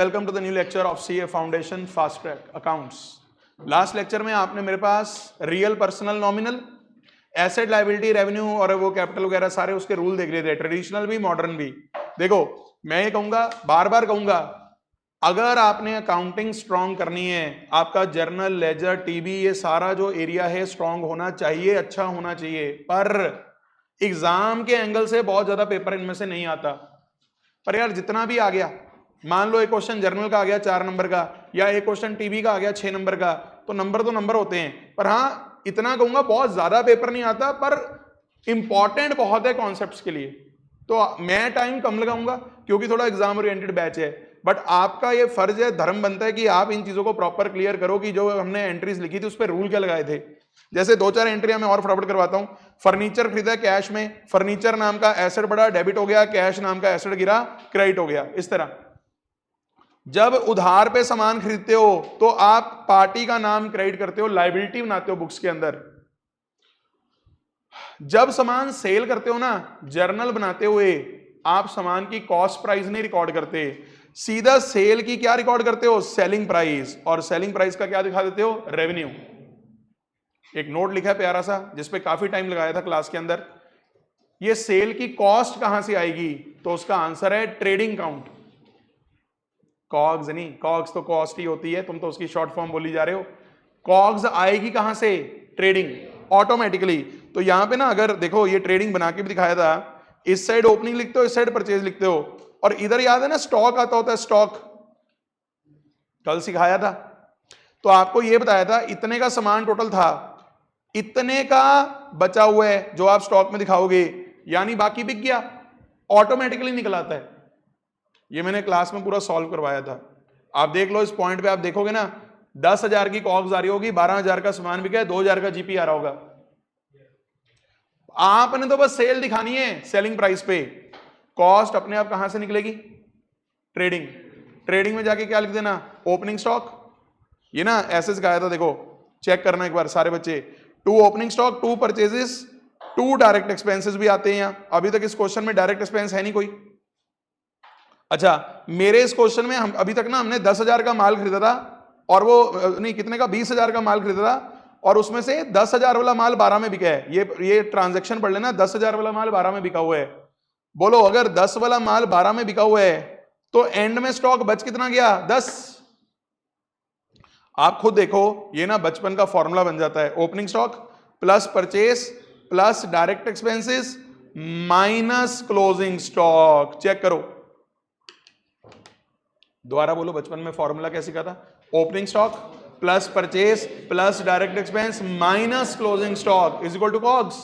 Welcome to the new lecture of CA foundation fast track accounts. Last lecture में आपने मेरे पास real, personal, nominal, asset, liability, revenue और वो capital वगैरह सारे उसके रूल देख लिए थे, ट्रेडिशनल भी मॉडर्न भी। देखो मैं ये कहूंगा, बार बार कहूंगा, अगर आपने अकाउंटिंग स्ट्रांग करनी है, आपका जर्नल, लेजर, टीबी, ये सारा जो एरिया है स्ट्रांग होना चाहिए, अच्छा होना चाहिए। पर एग्जाम के एंगल से बहुत ज्यादा पेपर इनमें से नहीं आता। पर यार जितना भी आ गया, मान लो एक क्वेश्चन जर्नल का आ गया 4 नंबर का, या एक क्वेश्चन टीबी का आ गया 6 नंबर का, तो नंबर होते हैं। पर हाँ इतना कहूंगा, बहुत ज्यादा पेपर नहीं आता, पर इंपॉर्टेंट बहुत है कॉन्सेप्ट्स के लिए। तो मैं टाइम कम लगाऊंगा क्योंकि थोड़ा एग्जाम ओरिएंटेड बैच है। बट आपका ये फर्ज है, धर्म बनता है कि आप इन चीजों को प्रॉपर क्लियर करो कि जो हमने एंट्रीज लिखी थी उस पर रूल क्या लगाए थे। जैसे 2-4 एंट्रियां मैं और फटाफट करवाता हूं। फर्नीचर खरीदा कैश में, फर्नीचर नाम का एसेट बढ़ा, डेबिट हो गया, कैश नाम का एसेट गिरा, क्रेडिट हो गया। इस तरह जब उधार पे सामान खरीदते हो तो आप पार्टी का नाम क्रेडिट करते हो, लायबिलिटी बनाते हो बुक्स के अंदर। जब सामान सेल करते हो ना, जर्नल बनाते हुए आप सामान की कॉस्ट प्राइस नहीं रिकॉर्ड करते, सीधा सेल की क्या रिकॉर्ड करते हो, सेलिंग प्राइस। और सेलिंग प्राइस का क्या दिखा देते हो, रेवेन्यू। एक नोट लिखा है प्यारा सा जिसपे काफी टाइम लगाया था क्लास के अंदर। ये सेल की कॉस्ट कहां से आएगी, तो उसका आंसर है ट्रेडिंग काउंट। कॉग्स नहीं, कॉग्स तो कॉस्ट ही होती है, तुम तो उसकी शॉर्ट फॉर्म बोली जा रहे हो। कॉग्स आएगी कहां से, ट्रेडिंग, ऑटोमेटिकली। तो यहां पे ना अगर देखो, ये ट्रेडिंग बना के भी दिखाया था, इस साइड ओपनिंग लिखते हो, इस साइड परचेज लिखते हो, और इधर याद है ना स्टॉक आता होता है, स्टॉक कल सिखाया था। तो आपको ये बताया था इतने का सामान टोटल था, इतने का बचा हुआ है जो आप स्टॉक में दिखाओगे, यानी बाकी बिक गया, ऑटोमेटिकली निकल आता है। ये मैंने क्लास में पूरा सॉल्व करवाया था। आप देख लो, इस पॉइंट पे आप देखोगे ना, 10,000 की कॉग्स आ रही होगी, 12,000 का सामान बिका है, 2,000 का जीपी आ रहा होगा। आपने तो बस सेल दिखानी है, सेलिंग प्राइस पे। कॉस्ट अपने आप कहां से निकलेगी, ट्रेडिंग। ट्रेडिंग में जाके क्या लिख देना, ओपनिंग स्टॉक। ये ना ऐसे सिखाया था, देखो चेक करना एक बार सारे बच्चे। 2 opening stock, 2 purchases, 2 direct expenses भी आते हैं यहां। अभी तक इस क्वेश्चन में डायरेक्ट एक्सपेंस है नहीं कोई। अच्छा, मेरे इस क्वेश्चन में हम अभी तक ना हमने 10,000 का माल खरीदा था, और वो नहीं कितने का, 20,000 का माल खरीदा था, और उसमें से 10,000 वाला माल 12 में बिका है। ये ट्रांजैक्शन पढ़ लेना, 10,000 वाला माल 12 में बिका हुआ है। बोलो अगर 10 वाला माल 12 में बिका हुआ है तो एंड में स्टॉक बच कितना गया, 10। आप खुद देखो, ये ना बचपन का फॉर्मूला बन जाता है, opening stock plus purchase plus direct expenses minus closing stock. Check करो, दोबारा बोलो, बचपन में फॉर्मूला क्या सीखा था, opening stock plus purchase plus direct expense minus closing stock is equal to COGS.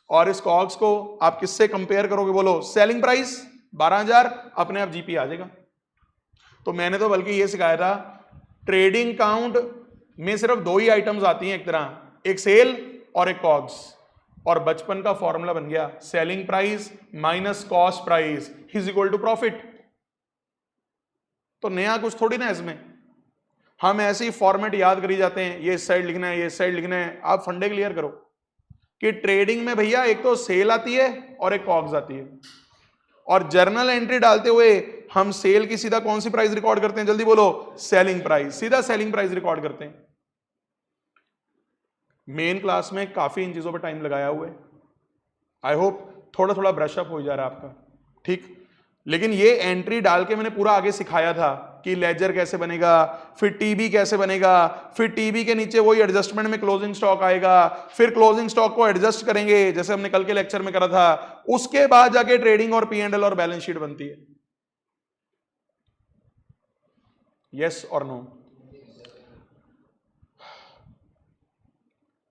और इस कॉग्स को आप किससे कंपेयर करोगे, बोलो सेलिंग प्राइस 12,000, अपने आप जीपी आ जाएगा। तो मैंने तो बल्कि ये सिखाया था, ट्रेडिंग काउंट में सिर्फ 2 ही आइटम्स आती हैं एक तरह, एक सेल और एक कॉग्स। और बचपन का फॉर्मूला बन गया, selling price minus cost price is equal to profit. तो नया कुछ थोड़ी ना इसमें, हम ऐसे ही फॉर्मेट याद करी जाते हैं, ये इस साइड लिखना है, ये इस साइड लिखना है। आप फंडे क्लियर करो कि ट्रेडिंग में भैया एक तो सेल आती है और एक कॉग्स आती है। और जर्नल एंट्री डालते हुए हम सेल की सीधा कौन सी प्राइस रिकॉर्ड करते हैं, जल्दी बोलो, सेलिंग प्राइस, सीधा सेलिंग प्राइस रिकॉर्ड करते हैं। मेन क्लास में काफी इन चीजों पर टाइम लगाया हुआ है, आई होप थोड़ा थोड़ा ब्रश अप हो जा रहा है आपका, ठीक। लेकिन ये एंट्री डाल के मैंने पूरा आगे सिखाया था कि लेजर कैसे बनेगा, फिर टीबी कैसे बनेगा, फिर टीबी के नीचे वही एडजस्टमेंट में क्लोजिंग स्टॉक आएगा, फिर क्लोजिंग स्टॉक को एडजस्ट करेंगे जैसे हमने कल के लेक्चर में करा था, उसके बाद जाके ट्रेडिंग और P&L और बैलेंस शीट बनती है। यस और नो।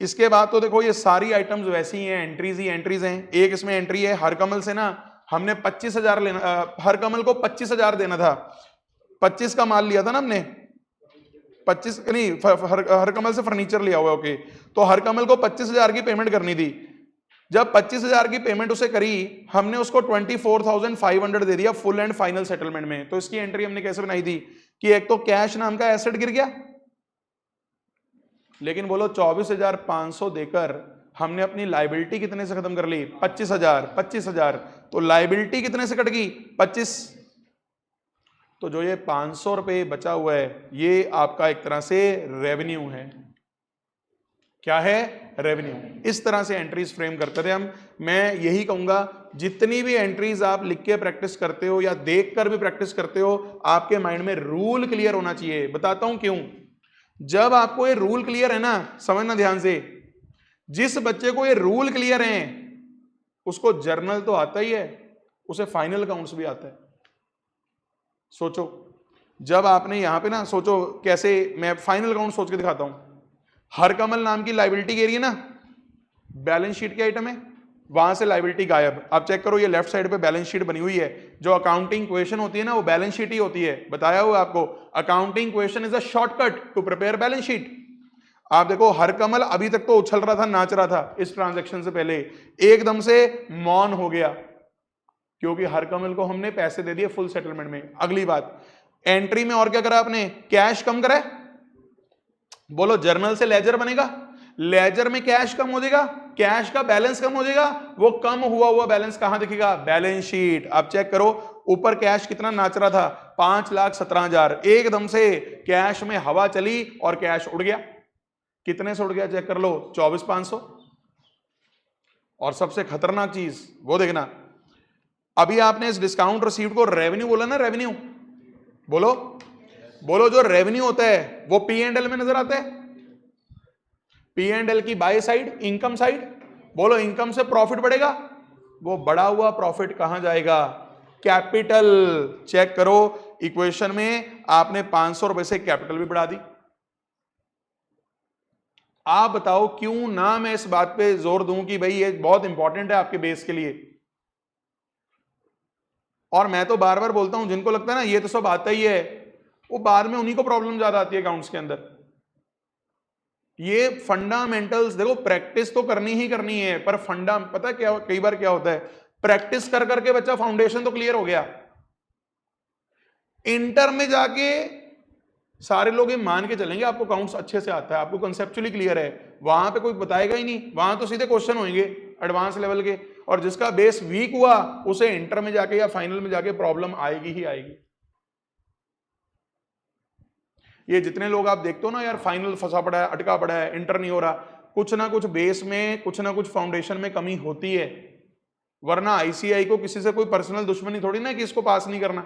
इसके बाद तो देखो ये सारी आइटम्स वैसी ही हैं, एंट्रीज ही एंट्रीज हैं। एक इसमें एंट्री है, हर कमल से ना हमने 25,000 लेना, हर कमल को 25,000 देना था। 25 का माल लिया था ना हमने, 25 नहीं, हर कमल से फर्नीचर लिया हुआ, ओके। तो हर कमल को 25,000 की पेमेंट करनी थी। जब 25,000 की पेमेंट उसे करी, हमने उसको 24,500 दे दिया फुल एंड फाइनल सेटलमेंट में। तो इसकी एंट्री हमने कैसे बनाई थी कि एक तो कैश नाम का एसेट गिर गया, लेकिन बोलो 24,500 देकर हमने अपनी लाइबिलिटी कितने से खत्म कर ली, 25,000। 25,000 तो लाइबिलिटी कितने से कट गई, 25। तो जो ये 500 रुपये बचा हुआ है ये आपका एक तरह से रेवेन्यू है। क्या है? रेवेन्यू। इस तरह से एंट्रीज फ्रेम करते थे हम। मैं यही कहूंगा जितनी भी एंट्रीज आप लिख के प्रैक्टिस करते हो या देख कर भी प्रैक्टिस करते हो, आपके माइंड में रूल क्लियर होना चाहिए। बताता हूं क्यों। जब आपको ये रूल क्लियर है ना, समझना ध्यान से, जिस बच्चे को ये रूल क्लियर है उसको जर्नल तो आता ही है, उसे फाइनल अकाउंट्स भी आता है। सोचो, जब आपने यहां पे ना, सोचो कैसे, मैं फाइनल अकाउंट सोच के दिखाता हूं। हरकमल नाम की लाइबिलिटी कह रही है ना, बैलेंस शीट के आइटम है, वहां से लाइबिलिटी गायब। आप चेक करो, ये लेफ्ट साइड पे बैलेंस शीट बनी हुई है। जो अकाउंटिंग क्वेश्चन होती है ना, वो बैलेंस शीट ही होती है। बताया हुआ आपको, accounting question is a shortcut to prepare balance sheet. आप देखो, हरकमल अभी तक तो उछल रहा था, नाच रहा था, इस ट्रांजैक्शन से पहले एकदम से मौन हो गया, क्योंकि हरकमल को हमने पैसे दे दिए फुल सेटलमेंट में। अगली बात, एंट्री में और क्या करा आपने? कैश कम करा। बोलो, जर्नल से लेजर बनेगा, लेजर में कैश कम हो जाएगा, कैश का बैलेंस कम हो जाएगा। वो कम हुआ बैलेंस कहां दिखेगा? Balance sheet. आप चेक करो, ऊपर कैश कितना नाच रहा था? 5,17,000। एकदम से कैश में हवा चली और कैश उड़ गया। कितने से उड़ गया? चेक कर लो, 24,500। और सबसे खतरनाक चीज वो देखना, अभी आपने इस डिस्काउंट रिसीव्ड को रेवेन्यू बोला ना, रेवेन्यू बोलो, बोलो, जो रेवेन्यू होता है वो पी एंड एल में नजर आता है। पी एंड एल की बाय साइड, इनकम साइड। बोलो, इनकम से प्रॉफिट बढ़ेगा, वो बढ़ा हुआ प्रॉफिट कहां जाएगा? कैपिटल। चेक करो, इक्वेशन में आपने 500 रुपए से कैपिटल भी बढ़ा दी। आप बताओ क्यों ना मैं इस बात पे जोर दूं कि भाई ये बहुत इंपॉर्टेंट है आपके बेस के लिए। और मैं तो बार बार बोलता हूं, जिनको लगता है ना ये तो सब आता ही है, वो बाद में उन्हीं को प्रॉब्लम ज्यादा आती है अकाउंट्स के अंदर। ये फंडामेंटल्स देखो, प्रैक्टिस तो करनी ही करनी है, पर फंडा पता है क्या, कई बार क्या होता है, प्रैक्टिस कर करके बच्चा फाउंडेशन तो क्लियर हो गया, इंटर में जाके सारे लोग ये मान के चलेंगे आपको अकाउंट्स अच्छे से आता है, आपको कंसेप्चुअली क्लियर है, वहां पे कोई बताएगा ही नहीं, वहां तो सीधे क्वेश्चन होंगे एडवांस लेवल के, और जिसका बेस वीक हुआ उसे इंटर में जाके या फाइनल में जाके प्रॉब्लम आएगी ही आएगी। ये जितने लोग आप देखते हो ना यार, फाइनल फंसा पड़ा है, अटका पड़ा है, इंटर नहीं हो रहा, कुछ ना कुछ बेस में, कुछ ना कुछ फाउंडेशन में कमी होती है। वरना आईसीआई को किसी से कोई पर्सनल दुश्मनी थोड़ी ना कि इसको पास नहीं करना।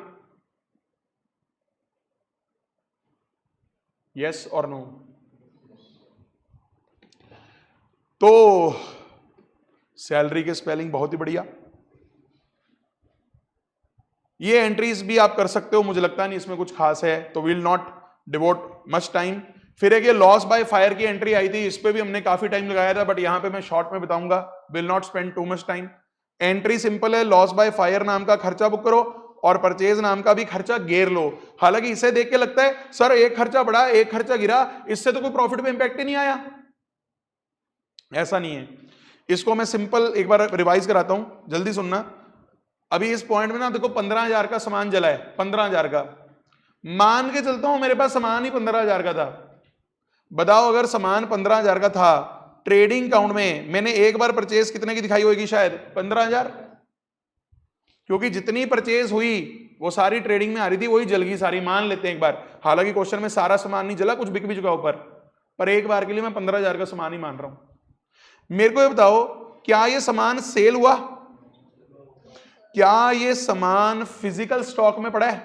यस और नो? तो सैलरी के स्पेलिंग बहुत ही बढ़िया। ये एंट्रीज भी आप कर सकते हो, मुझे लगता नहीं इसमें कुछ खास है, तो will not devote much time. फिर एक ये लॉस बाय फायर की एंट्री आई थी, इस पे भी हमने काफी टाइम लगाया था, बट यहां पे मैं शॉर्ट में बताऊंगा, will not spend too much time. Entry simple है, लॉस बाय फायर नाम का खर्चा बुक करो और परचेज नाम का भी खर्चा गेर लो। हालांकि इसे देख के लगता है सर एक खर्चा बढ़ा एक खर्चा गिरा, इससे तो कोई प्रॉफिट पे इंपैक्ट ही नहीं आया। ऐसा नहीं है, इसको मैं सिंपल एक बार रिवाइज कराता हूं, जल्दी सुनना। अभी इस पॉइंट में ना देखो, 15,000 का सामान जला है, 15,000 का, मान के चलता हूं मेरे पास सामान ही 15,000 का था। बताओ, अगर सामान 15,000 का था, ट्रेडिंग अकाउंट में मैंने एक बार परचेज कितने की दिखाई होगी? शायद 15,000, क्योंकि जितनी परचेज हुई वो सारी ट्रेडिंग में आ रही थी, वही जल गई सारी, मान लेते हैं एक बार। हालांकि क्वेश्चन में सारा सामान नहीं जला, कुछ बिक भी चुका ऊपर, पर एक बार के लिए मैं 15,000 का सामान ही मान रहा हूं। मेरे को ये बताओ, क्या ये सामान सेल हुआ? क्या ये सामान फिजिकल स्टॉक में पड़ा है?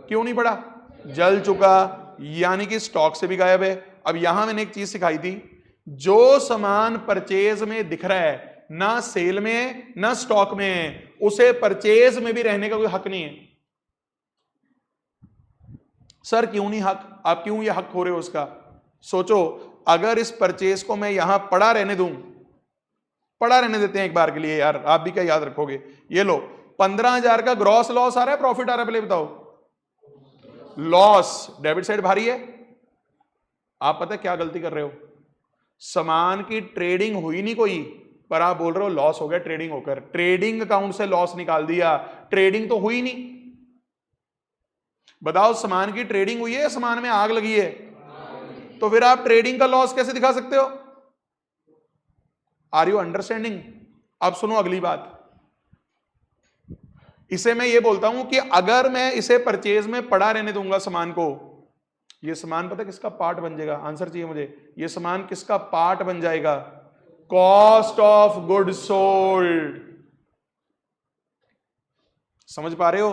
क्यों नहीं पड़ा? जल चुका, यानी कि स्टॉक से भी गायब है। अब यहां मैंने एक चीज सिखाई थी, जो सामान परचेज में दिख रहा है, ना सेल में ना स्टॉक में है, उसे परचेज में भी रहने का कोई हक नहीं है। सर क्यों नहीं हक? आप क्यों ये हक हो रहे हो उसका? सोचो, अगर इस परचेज को मैं यहां पड़ा रहने दूं, पड़ा रहने देते हैं एक बार के लिए यार, आप भी क्या याद रखोगे? ये लो, 15,000 का ग्रॉस लॉस आ रहा है, प्रॉफिट आ रहा है? पहले बताओ। लॉस, डेबिट साइड भारी है। आप पता है क्या गलती कर रहे हो? सामान की ट्रेडिंग हुई नहीं कोई, पर आप बोल रहे हो लॉस हो गया ट्रेडिंग होकर। ट्रेडिंग अकाउंट से लॉस निकाल दिया, ट्रेडिंग तो हुई नहीं। बताओ, सामान की ट्रेडिंग हुई है या सामान में आग लगी है? तो फिर आप ट्रेडिंग का लॉस कैसे दिखा सकते हो? Are you understanding? अब सुनो अगली बात, इसे मैं ये बोलता हूं कि अगर मैं इसे परचेज में पड़ा रहने दूंगा सामान को, ये सामान पता किसका पार्ट बन जाएगा? आंसर चाहिए मुझे। ये सामान किसका पार्ट बन जाएगा? Cost of good sold. समझ पा रहे हो?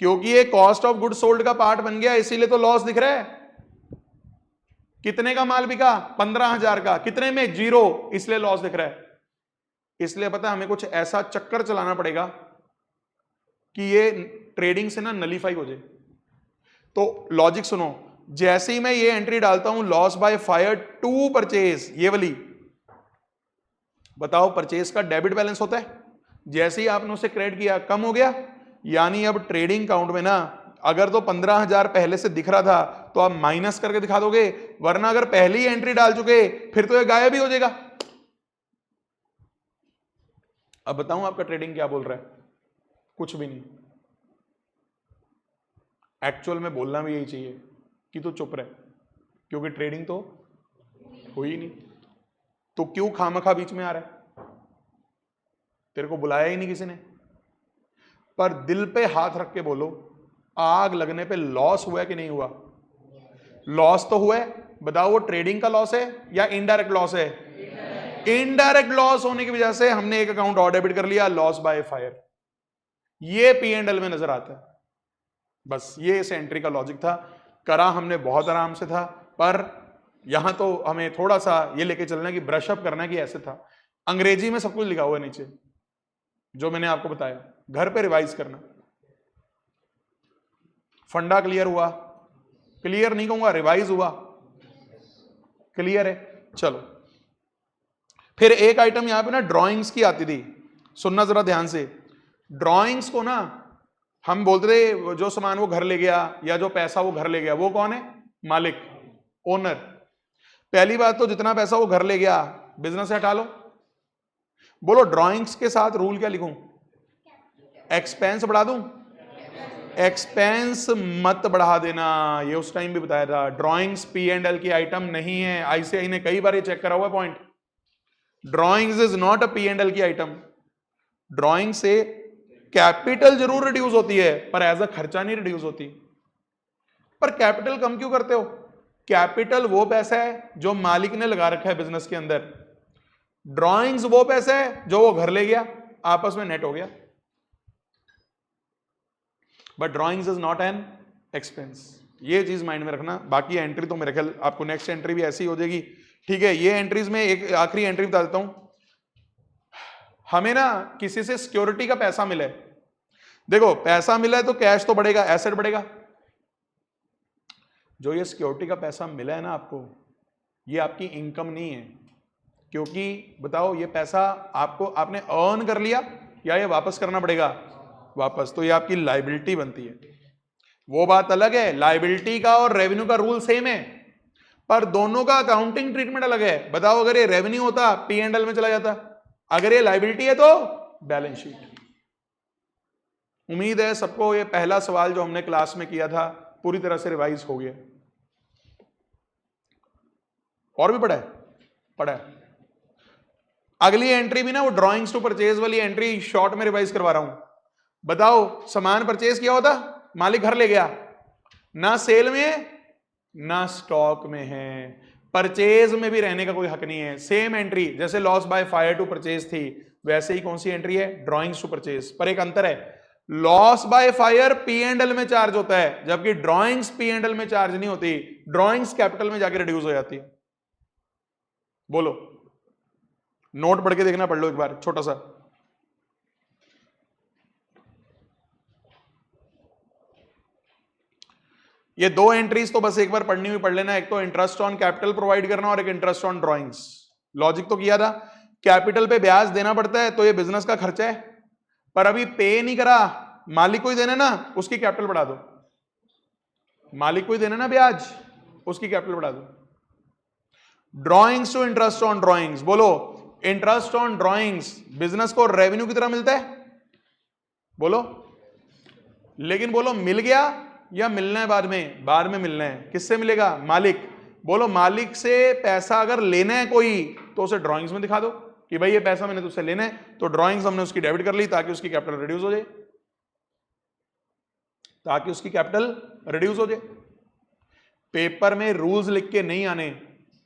क्योंकि ये कॉस्ट ऑफ गुड सोल्ड का पार्ट बन गया, इसीलिए तो लॉस दिख रहा है। कितने का माल बिका? 15,000 का। कितने में? 0, इसलिए लॉस दिख रहा है। इसलिए पता है हमें कुछ ऐसा चक्कर चलाना पड़ेगा कि ये ट्रेडिंग से ना नलीफाई हो जाए। तो लॉजिक सुनो, जैसे ही मैं ये एंट्री डालता हूं loss by fire to purchase, ये वाली, बताओ परचेज का डेबिट बैलेंस होता है। जैसे ही आपने उसे क्रेडिट किया कम हो गया, यानी अब ट्रेडिंग अकाउंट में ना अगर तो 15,000 पहले से दिख रहा था तो आप माइनस करके दिखा दोगे, वरना अगर पहले ही एंट्री डाल चुके फिर तो ये गायब ही हो जाएगा। अब बताऊं आपका ट्रेडिंग क्या बोल रहा है? कुछ भी नहीं। एक्चुअल में बोलना भी यही चाहिए कि तू चुप रहे, क्योंकि ट्रेडिंग तो हुई ही नहीं, तो क्यों खामखा बीच में आ रहा है? तेरे को बुलाया ही नहीं किसी ने। पर दिल पे हाथ रख के बोलो, आग लगने पे लॉस हुआ है कि नहीं हुआ? लॉस तो हुआ है। बताओ वो ट्रेडिंग का लॉस है या इनडायरेक्ट लॉस है? इनडायरेक्ट लॉस होने की वजह से हमने एक अकाउंट और डेबिट कर लिया, लॉस बाय फायर। ये P&L में नजर आता है। बस ये इस एंट्री का लॉजिक था। करा हमने बहुत आराम से था, पर यहां तो हमें थोड़ा सा ये लेके चलना कि ब्रशअप करना कि ऐसे था। अंग्रेजी में सब कुछ लिखा हुआ है नीचे, जो मैंने आपको बताया, घर पे रिवाइज करना। फंडा क्लियर हुआ? क्लियर नहीं कहूंगा, रिवाइज हुआ। क्लियर है? चलो फिर एक आइटम यहां पे ना ड्राइंग्स की आती थी, सुनना जरा ध्यान से। ड्राइंग्स को ना हम बोलते थे जो सामान वो घर ले गया या जो पैसा वो घर ले गया, वो कौन है? मालिक, ओनर। पहली बात तो जितना पैसा वो घर ले गया बिजनेस से हटा लो। बोलो ड्राइंग्स के साथ रूल क्या लिखूं? एक्सपेंस बढ़ा दूं? एक्सपेंस मत बढ़ा देना, ये उस टाइम भी बताया था। ड्राइंग्स P&L की आइटम नहीं है। ICAI ने कई बार ये चेक करा हुआ point. Drawings is not a P&L की आइटम। ड्राइंग से कैपिटल जरूर रिड्यूस होती है, पर एज अ खर्चा नहीं रिड्यूस होती। पर कैपिटल कम क्यों करते हो? कैपिटल वो पैसा है जो मालिक ने लगा रखा है बिजनेस के अंदर। ड्राइंग्स वो पैसा है जो वो घर ले गया, आपस में नेट हो गया। But drawings is not an expense, ये चीज माइंड में रखना। बाकी एंट्री तो मेरे ख्याल आपको नेक्स्ट एंट्री भी ऐसी हो जाएगी। ठीक है, ये एंट्रीज में एक आखिरी एंट्री बता देता हूं। हमें ना किसी से सिक्योरिटी का पैसा मिला है। देखो पैसा मिला है तो कैश तो बढ़ेगा, एसेट बढ़ेगा। जो ये सिक्योरिटी का पैसा मिला है ना आपको, ये आपकी इनकम नहीं है। क्योंकि बताओ ये पैसा आपको आपने अर्न कर लिया या ये वापस करना पड़ेगा? वापस। तो ये आपकी लायबिलिटी बनती है। वो बात अलग है, लायबिलिटी का और रेवेन्यू का रूल सेम है, पर दोनों का अकाउंटिंग ट्रीटमेंट अलग है। बताओ अगर ये रेवेन्यू होता P&L में चला जाता, अगर ये लायबिलिटी है तो बैलेंस शीट। उम्मीद है सबको ये पहला सवाल जो हमने क्लास में किया था पूरी तरह से रिवाइज हो गया। और भी पढ़ा है? पढ़ा है। अगली एंट्री भी ना वो ड्राइंग्स टू परचेज वाली एंट्री शॉर्ट में रिवाइज करवा रहा हूं। बताओ सामान परचेज किया होता, मालिक घर ले गया, ना सेल में ना स्टॉक में है, परचेज में भी रहने का कोई हक नहीं है। सेम एंट्री जैसे loss by fire to purchase थी, वैसे ही कौन सी एंट्री है? Drawings to purchase. पर एक अंतर है, लॉस बाय फायर P&L में चार्ज होता है, जबकि ड्राइंग्स P&L में चार्ज नहीं होती। ड्राइंग्स कैपिटल में जाके रिड्यूस हो जाती है। बोलो, नोट पढ़ के देखना, पढ़ लो एक बार छोटा सा। ये दो एंट्रीज तो बस एक बार पढ़नी हुई पढ़ लेना। एक तो इंटरेस्ट ऑन कैपिटल प्रोवाइड करना और एक इंटरेस्ट ऑन ड्राइंग्स। लॉजिक तो किया था, कैपिटल पे ब्याज देना पड़ता है तो ये बिजनेस का खर्चा है, पर अभी पे नहीं करा, मालिक को ही देना ना, उसकी कैपिटल बढ़ा दो। मालिक को ही देना ना ब्याज, उसकी कैपिटल बढ़ा दो। Drawings to interest on drawings. बोलो इंटरेस्ट ऑन ड्राइंग्स बिजनेस को रेवेन्यू की तरह मिलता है? बोलो, लेकिन बोलो मिल गया या मिलना है बाद में? बाद में मिलना है। किससे मिलेगा? मालिक। बोलो मालिक से पैसा अगर लेना है कोई तो उसे ड्राइंग्स में दिखा दो कि भाई ये पैसा मैंने तुझसे लेना है, तो ड्रॉइंग्स हमने उसकी डेबिट कर ली ताकि उसकी कैपिटल रिड्यूस हो जाए, ताकि उसकी कैपिटल रिड्यूस हो जाए। पेपर में रूल्स लिख के नहीं आने,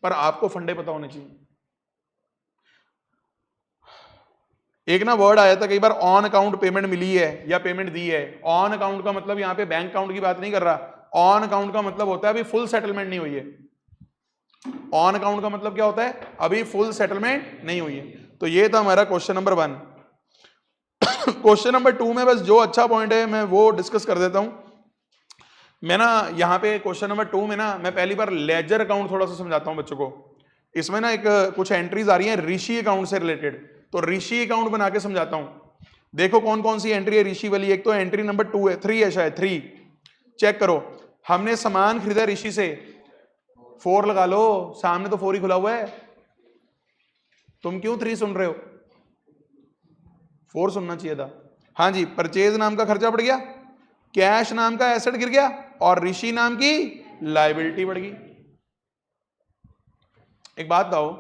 पर आपको फंडे पता होने चाहिए। एक ना वर्ड आया था कई बार, ऑन अकाउंट पेमेंट मिली है या पेमेंट दी है। ऑन अकाउंट का मतलब यहां पे बैंक अकाउंट की बात नहीं कर रहा, ऑन अकाउंट का मतलब होता है अभी फुल सेटलमेंट नहीं हुई है। ऑन अकाउंट का मतलब क्या होता है, अभी फुल सेटलमेंट नहीं हुई है। तो ये था हमारा क्वेश्चन नंबर 1। क्वेश्चन नंबर 2 में बस जो अच्छा पॉइंट है मैं वो डिस्कस कर देता हूं। मैं ना यहाँ पे क्वेश्चन नंबर 2 में ना मैं पहली बार लेजर अकाउंट थोड़ा सा समझाता हूं बच्चों को। इसमें ना एक कुछ एंट्रीज आ रही हैं ऋषि अकाउंट से रिलेटेड, तो ऋषि अकाउंट बना के समझाता हूं। देखो कौन कौन सी एंट्री है ऋषि वाली। एक तो एंट्री नंबर 2 है, 3 है शायद, 3 चेक करो। हमने सामान खरीदा ऋषि से, 4 लगा लो, सामने तो 4 ही खुला हुआ है, तुम क्यों 3 सुन रहे हो, 4 सुनना चाहिए था। हाँ जी, परचेज नाम का खर्चा बढ़ गया, कैश नाम का एसेट गिर गया, और ऋषि नाम की लायबिलिटी बढ़ गई। एक बात बताओ,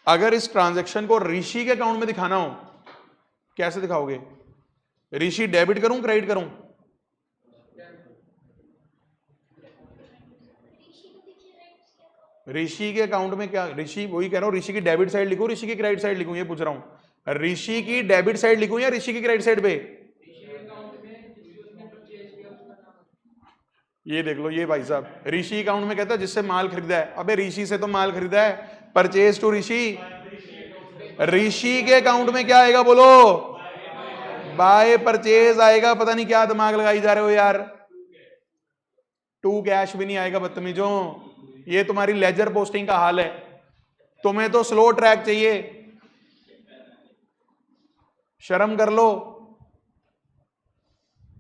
अगर इस ट्रांजैक्शन को ऋषि के अकाउंट में दिखाना हो, कैसे दिखाओगे? ऋषि डेबिट करूं क्रेडिट करूं? ऋषि के अकाउंट में क्या, ऋषि वही कह रहा हूं, ऋषि की डेबिट साइड लिखूं, ऋषि की क्रेडिट साइड लिखूं, ये पूछ रहा हूं। ऋषि की डेबिट साइड लिखूं या ऋषि की क्रेडिट साइड पे? ये देख लो, ये भाई साहब ऋषि अकाउंट में कहता है जिससे माल खरीदा है। अबे ऋषि से तो माल खरीदा है, परचेज टू ऋषि। ऋषि के अकाउंट में क्या आएगा बोलो? बाय परचेज आएगा। पता नहीं क्या दिमाग लगाई जा रहे हो यार, टू कैश भी नहीं आएगा बदतमीजों। ये तुम्हारी लेजर पोस्टिंग का हाल है, तुम्हें तो स्लो ट्रैक चाहिए, शर्म कर लो,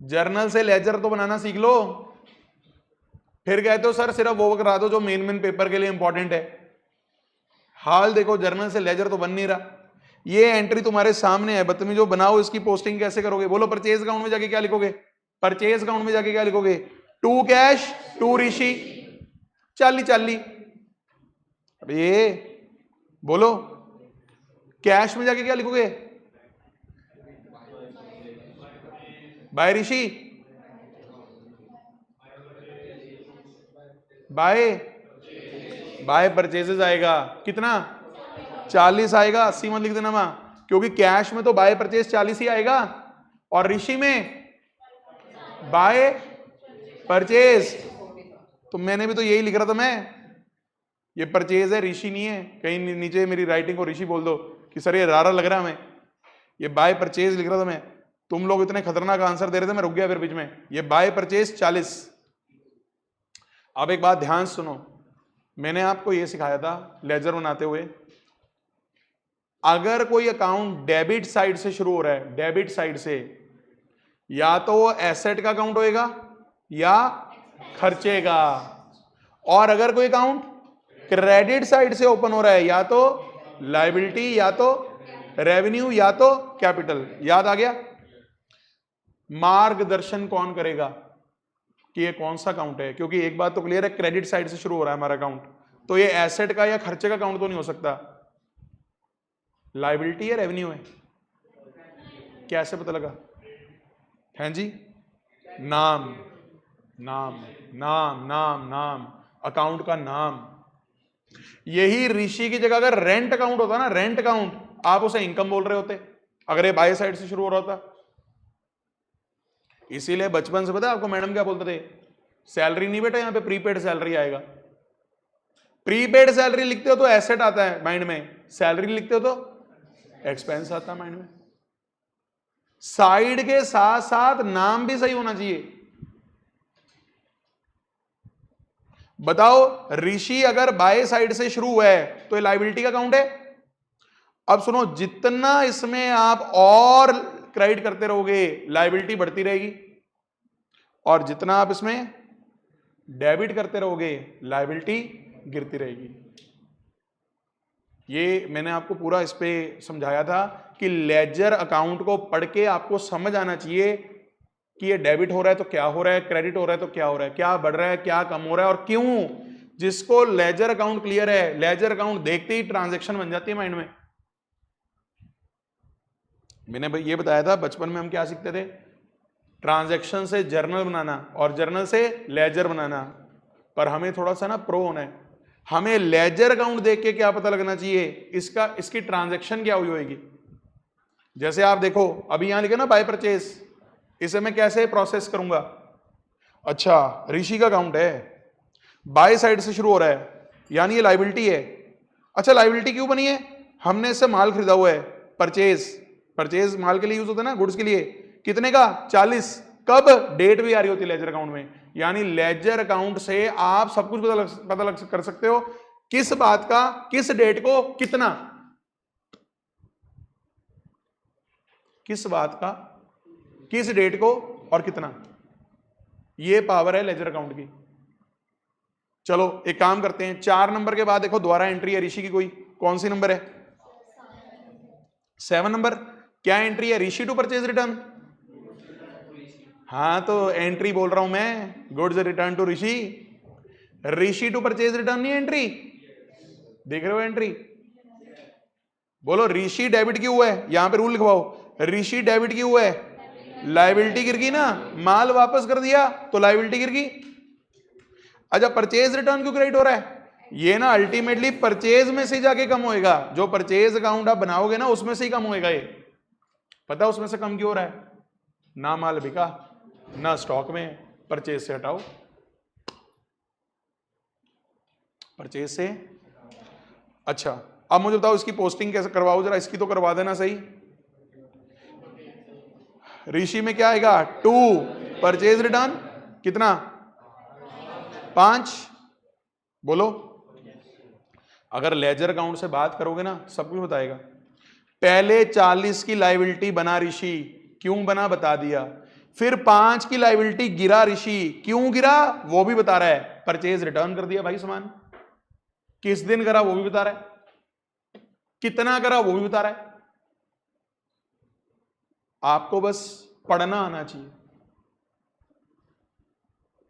जर्नल से लेजर तो बनाना सीख लो। फिर कहते हो सर सिर्फ वो करा दो जो मेन पेपर के लिए इंपॉर्टेंट है। हाल देखो, जर्नल से लेजर तो बन नहीं रहा। ये एंट्री तुम्हारे सामने है, बदतमीजों बनाओ, इसकी पोस्टिंग कैसे करोगे बोलो? परचेज अकाउंट में जाके क्या लिखोगे? परचेज अकाउंट में जाके क्या लिखोगे? टू कैश टू ऋषि, चाली चाली। अब ये बोलो, कैश में जाके क्या लिखोगे? बाय ऋषि, बाय परचेजेस आएगा कितना? 40 आएगा, 80 मत लिख देना मां, क्योंकि कैश में तो बाय परचेज 40 ही आएगा, और ऋषि में बाय परचेज। तो मैंने भी तो यही लिख रहा था मैं, ये परचेज है ऋषि नहीं है। कहीं नीचे मेरी राइटिंग को ऋषि बोल दो कि सर ये रारा लग रहा है हमें, ये बाय परचेज लिख रहा था मैं। तुम लोग इतने खतरनाक आंसर दे रहे थे, मैं रुक गया फिर बीच में। ये बाय परचेज 40। अब एक बात ध्यान सुनो, मैंने आपको ये सिखाया था लेजर बनाते हुए, अगर कोई अकाउंट डेबिट साइड से शुरू हो रहा है, डेबिट साइड से, या तो वो एसेट का अकाउंट होएगा या खर्चे का, और अगर कोई अकाउंट क्रेडिट साइड से ओपन हो रहा है, या तो लायबिलिटी या तो रेवेन्यू या तो कैपिटल। याद आ गया? मार्गदर्शन कौन करेगा कि ये कौन सा अकाउंट है? क्योंकि एक बात तो क्लियर है, क्रेडिट साइड से शुरू हो रहा है हमारा अकाउंट, तो ये एसेट का या खर्चे का अकाउंट तो नहीं हो सकता। लायबिलिटी है रेवेन्यू है, कैसे पता लगा? हैं जी, नाम नाम नाम नाम नाम, अकाउंट का नाम। यही ऋषि की जगह अगर रेंट अकाउंट होता ना, रेंट अकाउंट, आप उसे इनकम बोल रहे होते, अगर ये बाय साइड से शुरू हो रहा था। इसीलिए बचपन से पता है आपको मैडम क्या बोलते थे? सैलरी नहीं बेटा, यहां पे प्रीपेड सैलरी आएगा। प्रीपेड सैलरी लिखते हो तो एसेट आता है माइंड में, सैलरी लिखते हो तो एक्सपेंस आता है माइंड में। साइड के साथ साथ नाम भी सही होना चाहिए। बताओ, ऋषि अगर बाय साइड से शुरू हुआ है तो ये लायबिलिटी का अकाउंट है। अब सुनो, जितना इसमें आप और क्रेडिट करते रहोगे लायबिलिटी बढ़ती रहेगी, और जितना आप इसमें डेबिट करते रहोगे लायबिलिटी गिरती रहेगी। ये मैंने आपको पूरा इस पे समझाया था कि लेजर अकाउंट को पढ़ के आपको समझ आना चाहिए कि ये डेबिट हो रहा है तो क्या हो रहा है, क्रेडिट हो रहा है तो क्या हो रहा है, क्या बढ़ रहा है क्या कम हो रहा है और क्यों। जिसको लेजर अकाउंट क्लियर है, लेजर अकाउंट देखते ही ट्रांजैक्शन बन जाती है माइंड में। मैंने भाई ये बताया था बचपन में हम क्या सीखते थे, ट्रांजैक्शन से जर्नल बनाना और जर्नल से लेजर बनाना। पर हमें थोड़ा सा ना प्रो होना है, हमें लेजर अकाउंट देख के क्या पता लगना चाहिए इसकी ट्रांजैक्शन क्या हुई होगी। जैसे आप देखो अभी यहां लिखा ना बाय परचेज, इसे मैं कैसे प्रोसेस करूंगा। अच्छा ऋषि का अकाउंट है, बाय साइड से शुरू हो रहा है, यानी ये लायबिलिटी है। अच्छा लायबिलिटी क्यों बनी है, हमने इससे माल खरीदा हुआ है, परचेज, परचेज माल के लिए यूज होता है ना, गुड्स के लिए, कितने का 40, कब, डेट भी आ रही होती है लेजर अकाउंट में। यानी लेजर अकाउंट से आप सब कुछ पता लग कर सकते हो, किस बात का, किस डेट को, कितना, किस बात का, किस डेट को और कितना। ये पावर है लेजर अकाउंट की। चलो एक काम करते हैं, 4 नंबर के बाद देखो दोबारा एंट्री है ऋषि की, कोई कौन सी नंबर है, 7 नंबर। क्या एंट्री है, ऋषि टू परचेज रिटर्न। हाँ तो एंट्री बोल रहा हूं मैं, goods return to Rishi, Rishi to purchase return नहीं एंट्री, देख रहे हो एंट्री। बोलो ऋषि डेबिट क्यों हुआ है, यहां पे रूल लिखवाओ, ऋषि डेबिट क्यों हुआ है, लायबिलिटी गिर गई ना, माल वापस कर दिया तो लायबिलिटी गिर गई। अच्छा परचेज रिटर्न क्यों क्रेडिट हो रहा है, ये ना अल्टीमेटली परचेज में से जाके कम होएगा, जो परचेज अकाउंट आप बनाओगे ना उसमें से ही कम होएगा। ये पता उसमें से कम क्यों हो रहा है, ना माल बिका ना स्टॉक में, परचेज से हटाओ, परचेज से। अच्छा अब मुझे बताओ इसकी पोस्टिंग कैसे करवाओ जरा, इसकी तो करवा देना सही। ऋषि में क्या आएगा 2, परचेज रिटर्न कितना 5, बोलो। अगर लेजर अकाउंट से बात करोगे ना सब कुछ बताएगा। पहले 40 की लायबिलिटी बना ऋषि, क्यों बना बता दिया, फिर 5 की लायबिलिटी गिरा ऋषि, क्यों गिरा वो भी बता रहा है, परचेज रिटर्न कर दिया भाई सामान, किस दिन करा वो भी बता रहा है, कितना करा वो भी बता रहा है। आपको बस पढ़ना आना चाहिए,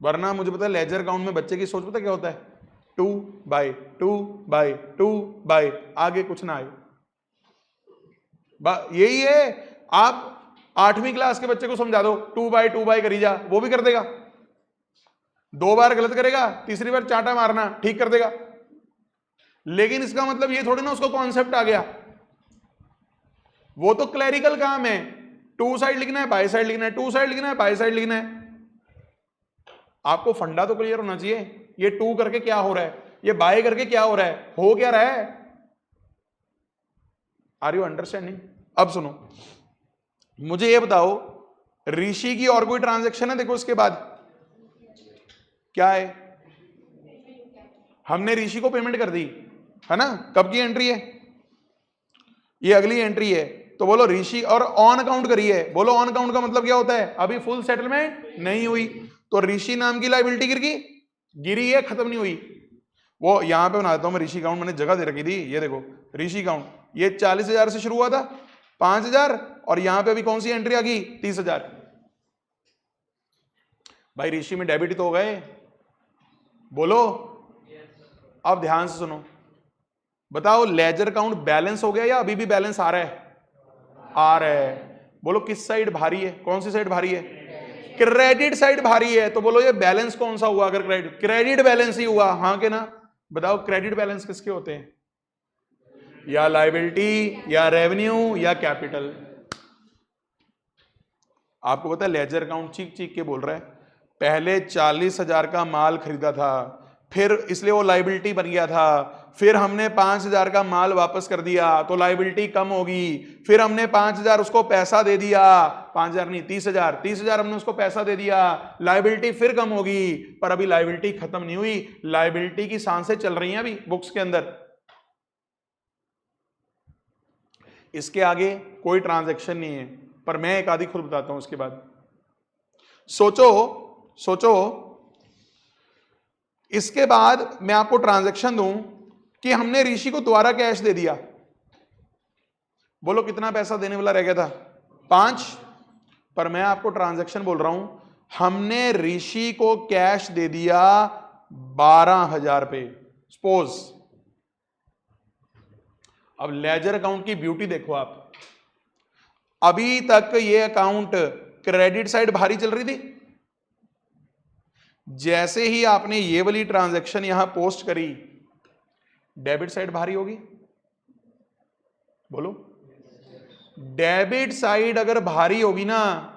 वरना मुझे पता है लेजर अकाउंट में बच्चे की सोच पता क्या होता है, 2/2/2/2, आगे कुछ ना आए। यही है, आप 8वीं क्लास के बच्चे को समझा दो 2/2 करी जा, वो भी कर देगा, 2 बार गलत करेगा, तीसरी बार चांटा मारना ठीक कर देगा। लेकिन इसका मतलब ये थोड़ी ना उसको कॉन्सेप्ट आ गया, वो तो क्लैरिकल काम है, 2 साइड लिखना है बाय साइड लिखना है, 2 साइड लिखना है बाय साइड लिखना है। आपको फंडा तो क्लियर होना चाहिए, ये 2 करके क्या हो रहा है, ये बाय करके क्या हो रहा है, हो क्या रहा है। Are you understanding. अब सुनो मुझे ये बताओ ऋषि की और कोई ट्रांजैक्शन है, देखो इसके बाद क्या है, हमने ऋषि को पेमेंट कर दी है ना, कब की एंट्री है, ये अगली एंट्री है। तो बोलो ऋषि और ऑन अकाउंट करी है, बोलो ऑन अकाउंट का मतलब क्या होता है, अभी फुल सेटलमेंट नहीं हुई, तो ऋषि नाम की लायबिलिटी गिर गई, गिरी है खत्म नहीं हुई। वो यहां पे बना देता हूं मैं ऋषि अकाउंट, मैंने जगह दे रखी थी, ये देखो ऋषि अकाउंट, ये 40,000 से शुरू हुआ था, 5,000, और यहां पे अभी कौन सी एंट्री आ गई 30,000। भाई ऋषि में डेबिट तो हो गए, बोलो। अब ध्यान से सुनो, बताओ लेजर अकाउंट बैलेंस हो गया या अभी भी बैलेंस आ रहा है, आ रहा है। बोलो किस साइड भारी है, कौन सी साइड भारी है, क्रेडिट साइड भारी है। तो बोलो ये बैलेंस कौन सा हुआ, अगर क्रेडिट बैलेंस ही हुआ, हाँ के ना, बताओ क्रेडिट बैलेंस किसके होते हैं, या लायबिलिटी या रेवेन्यू या कैपिटल। आपको पता है लेजर अकाउंट चीख चीख के बोल रहा है, पहले 40,000 का माल खरीदा था, फिर इसलिए वो लायबिलिटी बन गया था, फिर हमने 5,000 का माल वापस कर दिया तो लायबिलिटी कम होगी, फिर हमने 5,000 उसको पैसा दे दिया, 5,000 नहीं 30,000, 30,000 हमने उसको पैसा दे दिया, लायबिलिटी फिर कम होगी। पर अभी लायबिलिटी खत्म नहीं हुई, लायबिलिटी की सांसें चल रही हैं अभी बुक्स के अंदर। इसके आगे कोई ट्रांजैक्शन नहीं है, पर मैं एक आधी खुद बताता हूं उसके बाद। सोचो सोचो इसके बाद मैं आपको ट्रांजैक्शन दूं कि हमने ऋषि को दोबारा कैश दे दिया, बोलो कितना पैसा देने वाला रह गया था 5, पर मैं आपको ट्रांजैक्शन बोल रहा हूं, हमने ऋषि को कैश दे दिया 12,000 रुपए सपोज। अब लेजर अकाउंट की ब्यूटी देखो आप, अभी तक ये अकाउंट क्रेडिट साइड भारी चल रही थी। जैसे ही आपने ये वाली ट्रांजैक्शन यहां पोस्ट करी, डेबिट साइड भारी होगी। बोलो, डेबिट साइड अगर भारी होगी ना,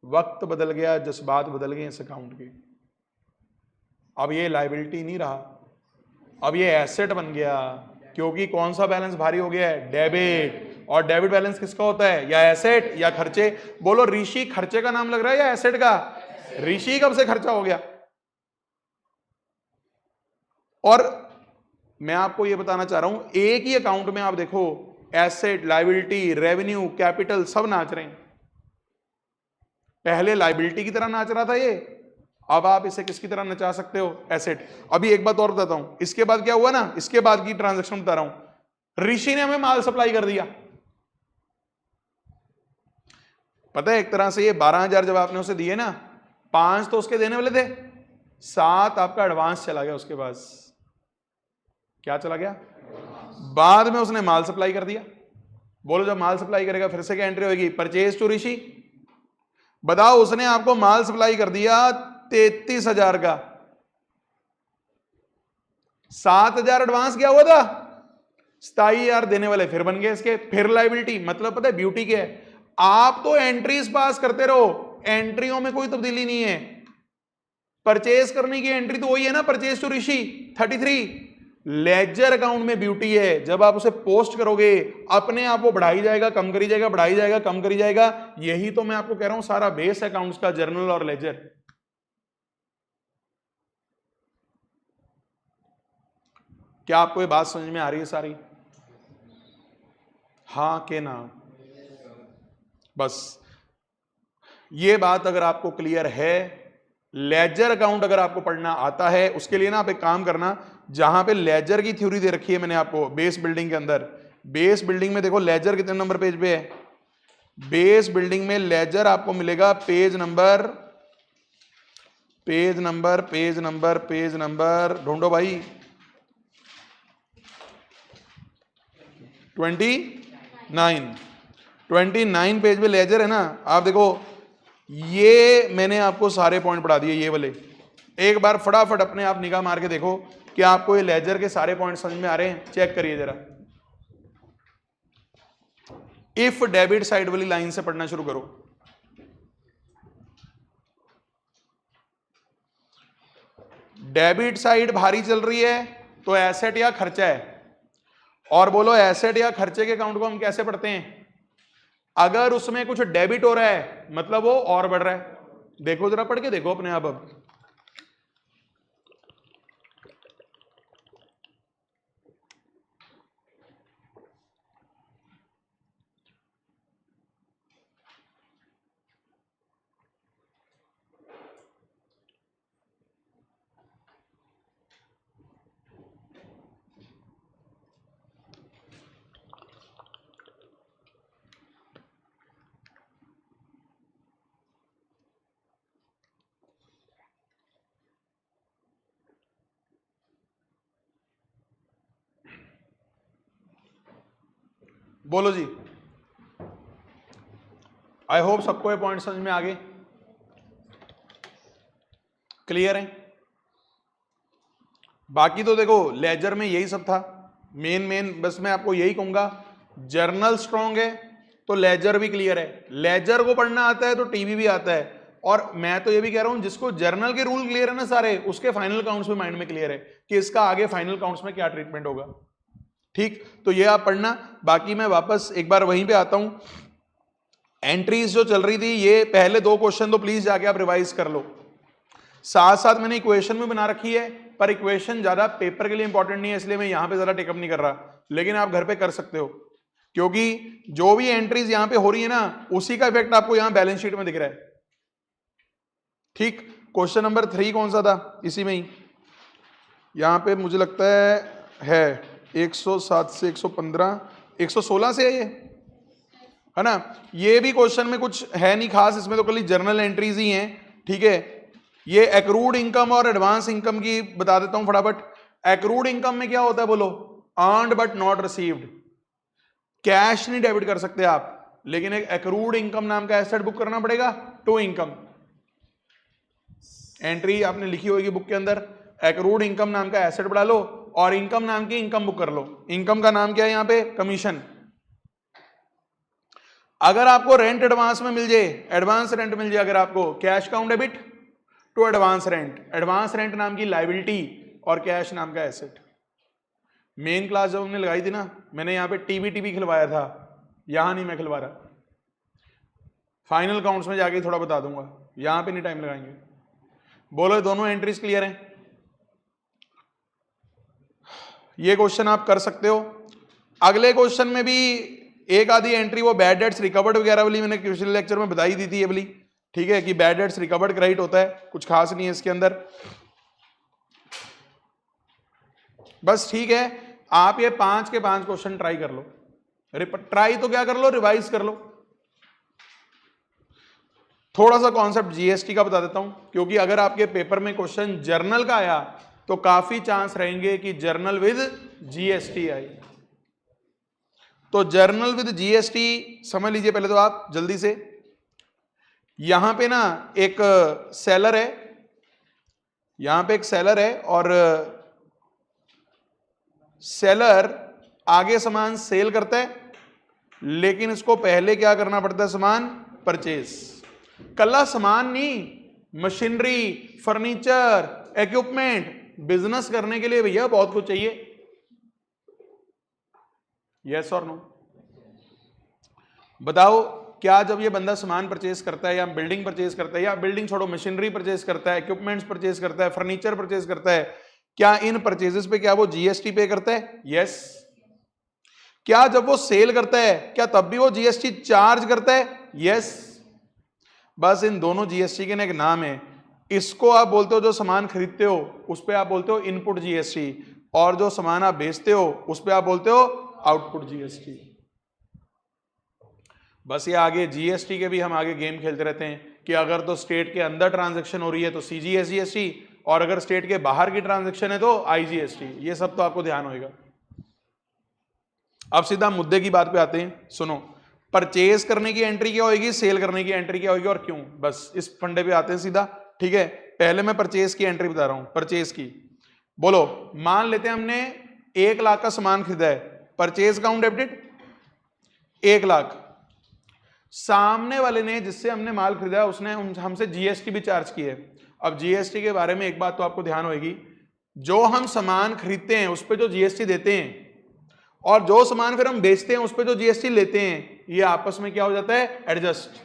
वक्त बदल गया, जज्बात बदल गए इस अकाउंट के। अब ये लायबिलिटी नहीं रहा, अब ये एसेट बन गया, क्योंकि कौन सा बैलेंस भारी हो गया है? डेबिट। और डेबिट बैलेंस किसका होता है? या एसेट या खर्चे। बोलो, ऋषि खर्चे का नाम लग रहा है या एसेट का? ऋषि कब से खर्चा हो गया? और मैं आपको यह बताना चाह रहा हूं, एक ही अकाउंट में आप देखो, एसेट, लायबिलिटी, रेवेन्यू, कैपिटल सब नाच रहे हैं। पहले लायबिलिटी की तरह नाच रहा था ये, अब आप इसे किसकी तरह नचा सकते हो? एसेट। अभी एक बात और बताता हूं, इसके बाद क्या हुआ ना, इसके बाद की ट्रांजैक्शन बता रहा हूं। ऋषि ने हमें माल सप्लाई कर दिया, पता है एक तरह से ये 12,000 जब आपने उसे दिए ना, 5 तो उसके देने वाले थे, 7 आपका एडवांस चला गया उसके पास। क्या चला गया? बाद में उसने माल सप्लाई कर दिया। बोलो, जब माल सप्लाई करेगा फिर से क्या एंट्री होगी? परचेज टू ऋषि। बताओ, उसने आपको माल सप्लाई कर दिया 33,000 का, 7,000 एडवांस क्या हुआ था? 27,000 देने वाले फिर बन गए इसके, फिर लायबिलिटी। मतलब पता है ब्यूटी क्या है? आप तो एंट्रीज पास करते रहो, एंट्रियों में कोई तब्दीली नहीं है। परचेज करने की एंट्री तो वही है ना, purchase to Rishi 33। Ledger account में ब्यूटी है, जब आप उसे पोस्ट करोगे अपने आप वो बढ़ाई जाएगा, कम करी जाएगा, बढ़ाई जाएगा, कम करी जाएगा। यही तो मैं आपको कह रहा हूं, सारा बेस अकाउंट्स का, जर्नल और लेजर। क्या आपको ये बात समझ में आ रही है सारी? हाँ के ना? बस ये बात अगर आपको क्लियर है, लेजर अकाउंट अगर आपको पढ़ना आता है, उसके लिए ना आप एक काम करना, जहां पे लेजर की थ्योरी दे रखी है मैंने आपको बेस बिल्डिंग के अंदर, बेस बिल्डिंग में देखो लेजर कितने नंबर पेज पे है? बेस बिल्डिंग में लेजर आपको मिलेगा पेज नंबर ढूंढो भाई, 29 पेज पे लेजर है ना। आप देखो, ये मैंने आपको सारे पॉइंट पढ़ा दिए, ये वाले। एक बार फटाफट अपने आप निगाह मार के देखो कि आपको ये लेजर के सारे पॉइंट समझ में आ रहे हैं। चेक करिए जरा, इफ डेबिट साइड वाली लाइन से पढ़ना शुरू करो। डेबिट साइड भारी चल रही है तो एसेट या खर्चा है। और बोलो, एसेट या खर्चे के अकाउंट को हम कैसे पढ़ते हैं? अगर उसमें कुछ डेबिट हो रहा है मतलब वो और बढ़ रहा है। देखो जरा, पढ़ के देखो अपने आप। अब बोलो जी, आई होप सबको ये पॉइंट समझ में आ गए, क्लियर है? बाकी तो देखो लेजर में यही सब था, मेन बस मैं आपको यही कहूंगा, जर्नल स्ट्रॉन्ग है तो लेजर भी क्लियर है। लेजर को पढ़ना आता है तो टीवी भी आता है। और मैं तो ये भी कह रहा हूं, जिसको जर्नल के रूल क्लियर है ना सारे, उसके फाइनल काउंट्स भी माइंड में क्लियर है कि इसका आगे फाइनल काउंट्स में क्या ट्रीटमेंट होगा। ठीक, तो ये आप पढ़ना। बाकी मैं वापस एक बार वहीं पे आता हूं, एंट्रीज जो चल रही थी, ये पहले 2 क्वेश्चन तो प्लीज जाके आप रिवाइज कर लो। साथ साथ मैंने इक्वेशन भी बना रखी है, पर इक्वेशन ज्यादा पेपर के लिए इंपॉर्टेंट नहीं है, इसलिए मैं यहां पे ज्यादा टेकअप नहीं कर रहा, लेकिन आप घर पे कर सकते हो, क्योंकि जो भी एंट्रीज यहां पे हो रही है ना, उसी का इफेक्ट आपको यहां बैलेंस शीट में दिख रहा है। ठीक, क्वेश्चन नंबर 3 कौन सा था? इसी में ही, यहां पे मुझे लगता है 107 से 115, 116 से है ना। ये भी क्वेश्चन में कुछ है नहीं खास, इसमें तो खाली जर्नल एंट्रीज ही हैं। ठीक है, ये एक्रूड इनकम और एडवांस इनकम की बता देता हूं फटाफट। एक्रूड इनकम में क्या होता है? बोलो, earned but not received. Cash नहीं डेबिट कर सकते आप, लेकिन एक एक्रूड इनकम नाम का एसेट बुक करना पड़ेगा टू इनकम। एंट्री आपने लिखी होगी बुक के अंदर, एक्रूड इनकम नाम का एसेट बढ़ा लो और इनकम नाम की इनकम बुक कर लो। इनकम का नाम क्या है यहां पे? कमीशन। अगर आपको रेंट एडवांस में मिल जाए, एडवांस रेंट मिल जाए अगर आपको, cash account debit to advance rent. Advance rent नाम की लायबिलिटी और कैश नाम का एसेट। मेन क्लास जब हमने लगाई थी ना, मैंने यहां पे टीबी खिलवाया था, यहां नहीं मैं खिलवा रहा, फाइनल काउंट्स में जाके थोड़ा बता दूंगा, यहां पे नहीं टाइम लगाएंगे। बोलो दोनों एंट्रीज क्लियर हैं? ये क्वेश्चन आप कर सकते हो। अगले क्वेश्चन में भी एक आधी एंट्री वो बैड डेट्स रिकवर्ड वगैरह वाली मैंने पिछले लेक्चर में बताई दी थी ये वाली, ठीक है, कि बैड डेट्स रिकवर्ड क्रेडिट होता है, कुछ खास नहीं है इसके अंदर। बस ठीक है, आप ये 5 के 5 क्वेश्चन ट्राई कर लो। ट्राई तो क्या कर लो, रिवाइज कर लो। थोड़ा सा कॉन्सेप्ट जीएसटी का बता देता हूं, क्योंकि अगर आपके पेपर में क्वेश्चन जर्नल का आया तो काफी चांस रहेंगे कि जर्नल विद जीएसटी आई। तो जर्नल विद जीएसटी समझ लीजिए पहले तो आप जल्दी से। यहां पे ना एक सेलर है, यहां पे एक सेलर है और सेलर आगे सामान सेल करता है, लेकिन इसको पहले क्या करना पड़ता है? सामान परचेज। कल्ला सामान नहीं, मशीनरी, फर्नीचर, इक्विपमेंट। बिजनेस करने के लिए भैया बहुत कुछ चाहिए। यस और नो? बताओ, क्या जब ये बंदा सामान परचेज करता है या बिल्डिंग परचेज करता है, या बिल्डिंग छोड़ो मशीनरी परचेज करता है, इक्विपमेंट्स परचेज करता है, फर्नीचर परचेज करता है, क्या इन परचेजेस पे क्या वो जीएसटी पे करता है? यस। क्या जब वो सेल करता है क्या तब भी वो जीएसटी चार्ज करता है? यस। बस इन दोनों जीएसटी के ना एक नाम है। इसको आप बोलते हो जो सामान खरीदते हो उस पे आप बोलते हो इनपुट जीएसटी, और जो सामान आप बेचते हो उस पे आप बोलते हो आउटपुट जीएसटी। बस ये आगे जीएसटी के भी हम आगे गेम खेलते रहते हैं कि अगर तो स्टेट के अंदर ट्रांजैक्शन हो रही है तो सीजीएसटी, और अगर स्टेट के बाहर की ट्रांजैक्शन है तो आईजीएसटी। ये सब तो आपको ध्यान होगा। अब सीधा मुद्दे की बात पे आते हैं, सुनो। परचेज करने की एंट्री क्या होगी, सेल करने की एंट्री क्या होगी और क्यों, बस इस फंडे पे आते हैं सीधा, ठीक है। पहले मैं परचेज की एंट्री बता रहा हूं, परचेज की। बोलो, मान लेते हैं हमने 1 लाख का सामान खरीदा है, परचेज काउंट डेबिटेड 1 लाख। सामने वाले ने जिससे हमने माल खरीदा उसने हमसे जीएसटी भी चार्ज की है। अब जीएसटी के बारे में एक बात तो आपको ध्यान होगी, जो हम सामान खरीदते हैं उस पर जो जीएसटी देते हैं और जो सामान फिर हम बेचते हैं उस पर जो जीएसटी लेते हैं, ये आपस में क्या हो जाता है? एडजस्ट।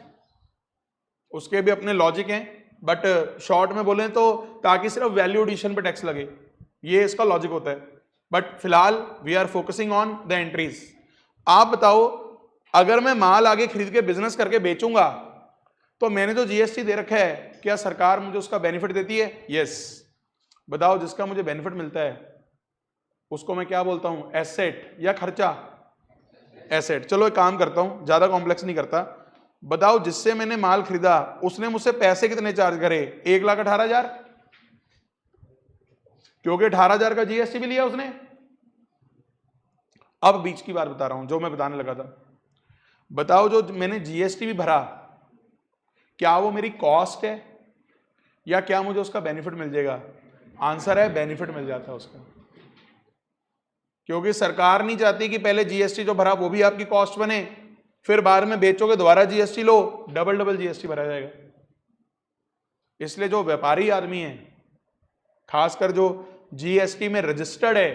उसके भी अपने लॉजिक हैं, बट शॉर्ट में बोलें तो ताकि सिर्फ वैल्यू एडिशन पे टैक्स लगे, ये इसका लॉजिक होता है। बट फिलहाल we are focusing on the entries. आप बताओ, अगर मैं माल आगे खरीद के बिजनेस करके बेचूंगा तो मैंने जो जीएसटी दे रखा है क्या सरकार मुझे उसका बेनिफिट देती है? यस। बताओ, जिसका मुझे बेनिफिट मिलता है उसको मैं क्या बोलता हूं? एसेट या खर्चा? एसेट। चलो एक काम करता हूं, ज्यादा कॉम्प्लेक्स नहीं करता। बताओ, जिससे मैंने माल खरीदा उसने मुझसे पैसे कितने चार्ज करे? 1,18,000, क्योंकि 18,000 का जीएसटी भी लिया उसने। अब बीच की बात बता रहा हूं जो मैं बताने लगा था। बताओ, जो मैंने जीएसटी भी भरा, क्या वो मेरी कॉस्ट है या क्या मुझे उसका बेनिफिट मिल जाएगा? आंसर है बेनिफिट मिल जाता है उसका, क्योंकि सरकार नहीं चाहती कि पहले जीएसटी जो भरा वो भी आपकी कॉस्ट बने, फिर बाद में बेचोगे दोबारा जीएसटी लो, डबल जीएसटी भरा जाएगा। इसलिए जो व्यापारी आदमी है, खासकर जो जीएसटी में रजिस्टर्ड है,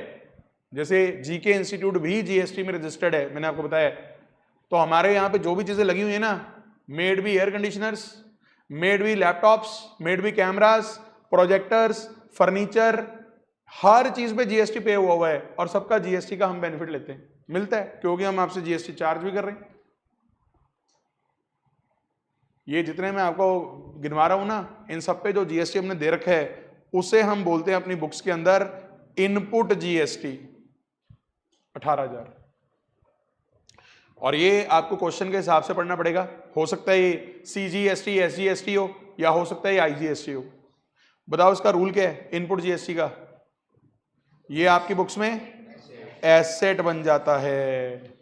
जैसे जीके इंस्टीट्यूट भी जीएसटी में रजिस्टर्ड है, मैंने आपको बताया, तो हमारे यहाँ पे जो भी चीजें लगी हुई है ना, मेड भी एयर कंडीशनर्स, मेड भी लैपटॉप्स, मेड भी कैमरास, प्रोजेक्टर्स, फर्नीचर, हर चीज पे जीएसटी पे हुआ है और सबका जीएसटी का हम बेनिफिट लेते हैं, मिलता है, क्योंकि हम आपसे जीएसटी चार्ज भी कर रहे हैं। ये जितने मैं आपको गिनवा रहा हूं ना, इन सब पे जो जीएसटी हमने दे रखा है उसे हम बोलते हैं अपनी बुक्स के अंदर इनपुट जीएसटी 18,000। और ये आपको क्वेश्चन के हिसाब से पढ़ना पड़ेगा। हो सकता है ये सीजीएसटी, एसजीएसटी हो, या हो सकता है ये आईजीएसटी हो। बताओ इसका रूल क्या है इनपुट जीएसटी का? ये आपकी बुक्स में एसेट बन जाता है।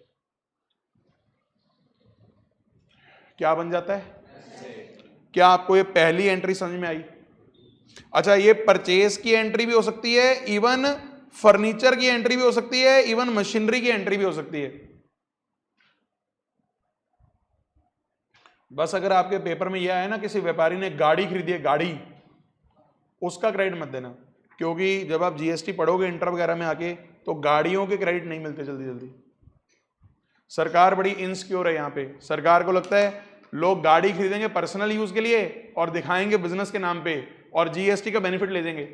क्या बन जाता है? क्या आपको ये पहली एंट्री समझ में आई? अच्छा, ये परचेज की एंट्री भी हो सकती है, इवन फर्नीचर की एंट्री भी हो सकती है, इवन मशीनरी की एंट्री भी हो सकती है। बस अगर आपके पेपर में यह आया ना, किसी व्यापारी ने गाड़ी खरीदी है, गाड़ी, उसका क्रेडिट मत देना, क्योंकि जब आप जीएसटी पढ़ोगे इंटर वगैरह में आके, तो गाड़ियों के क्रेडिट नहीं मिलते जल्दी जल्दी। सरकार बड़ी इनसिक्योर है यहाँ पे। सरकार को लगता है लोग गाड़ी खरीदेंगे पर्सनल यूज के लिए और दिखाएंगे बिजनेस के नाम पे और जीएसटी का बेनिफिट ले देंगे,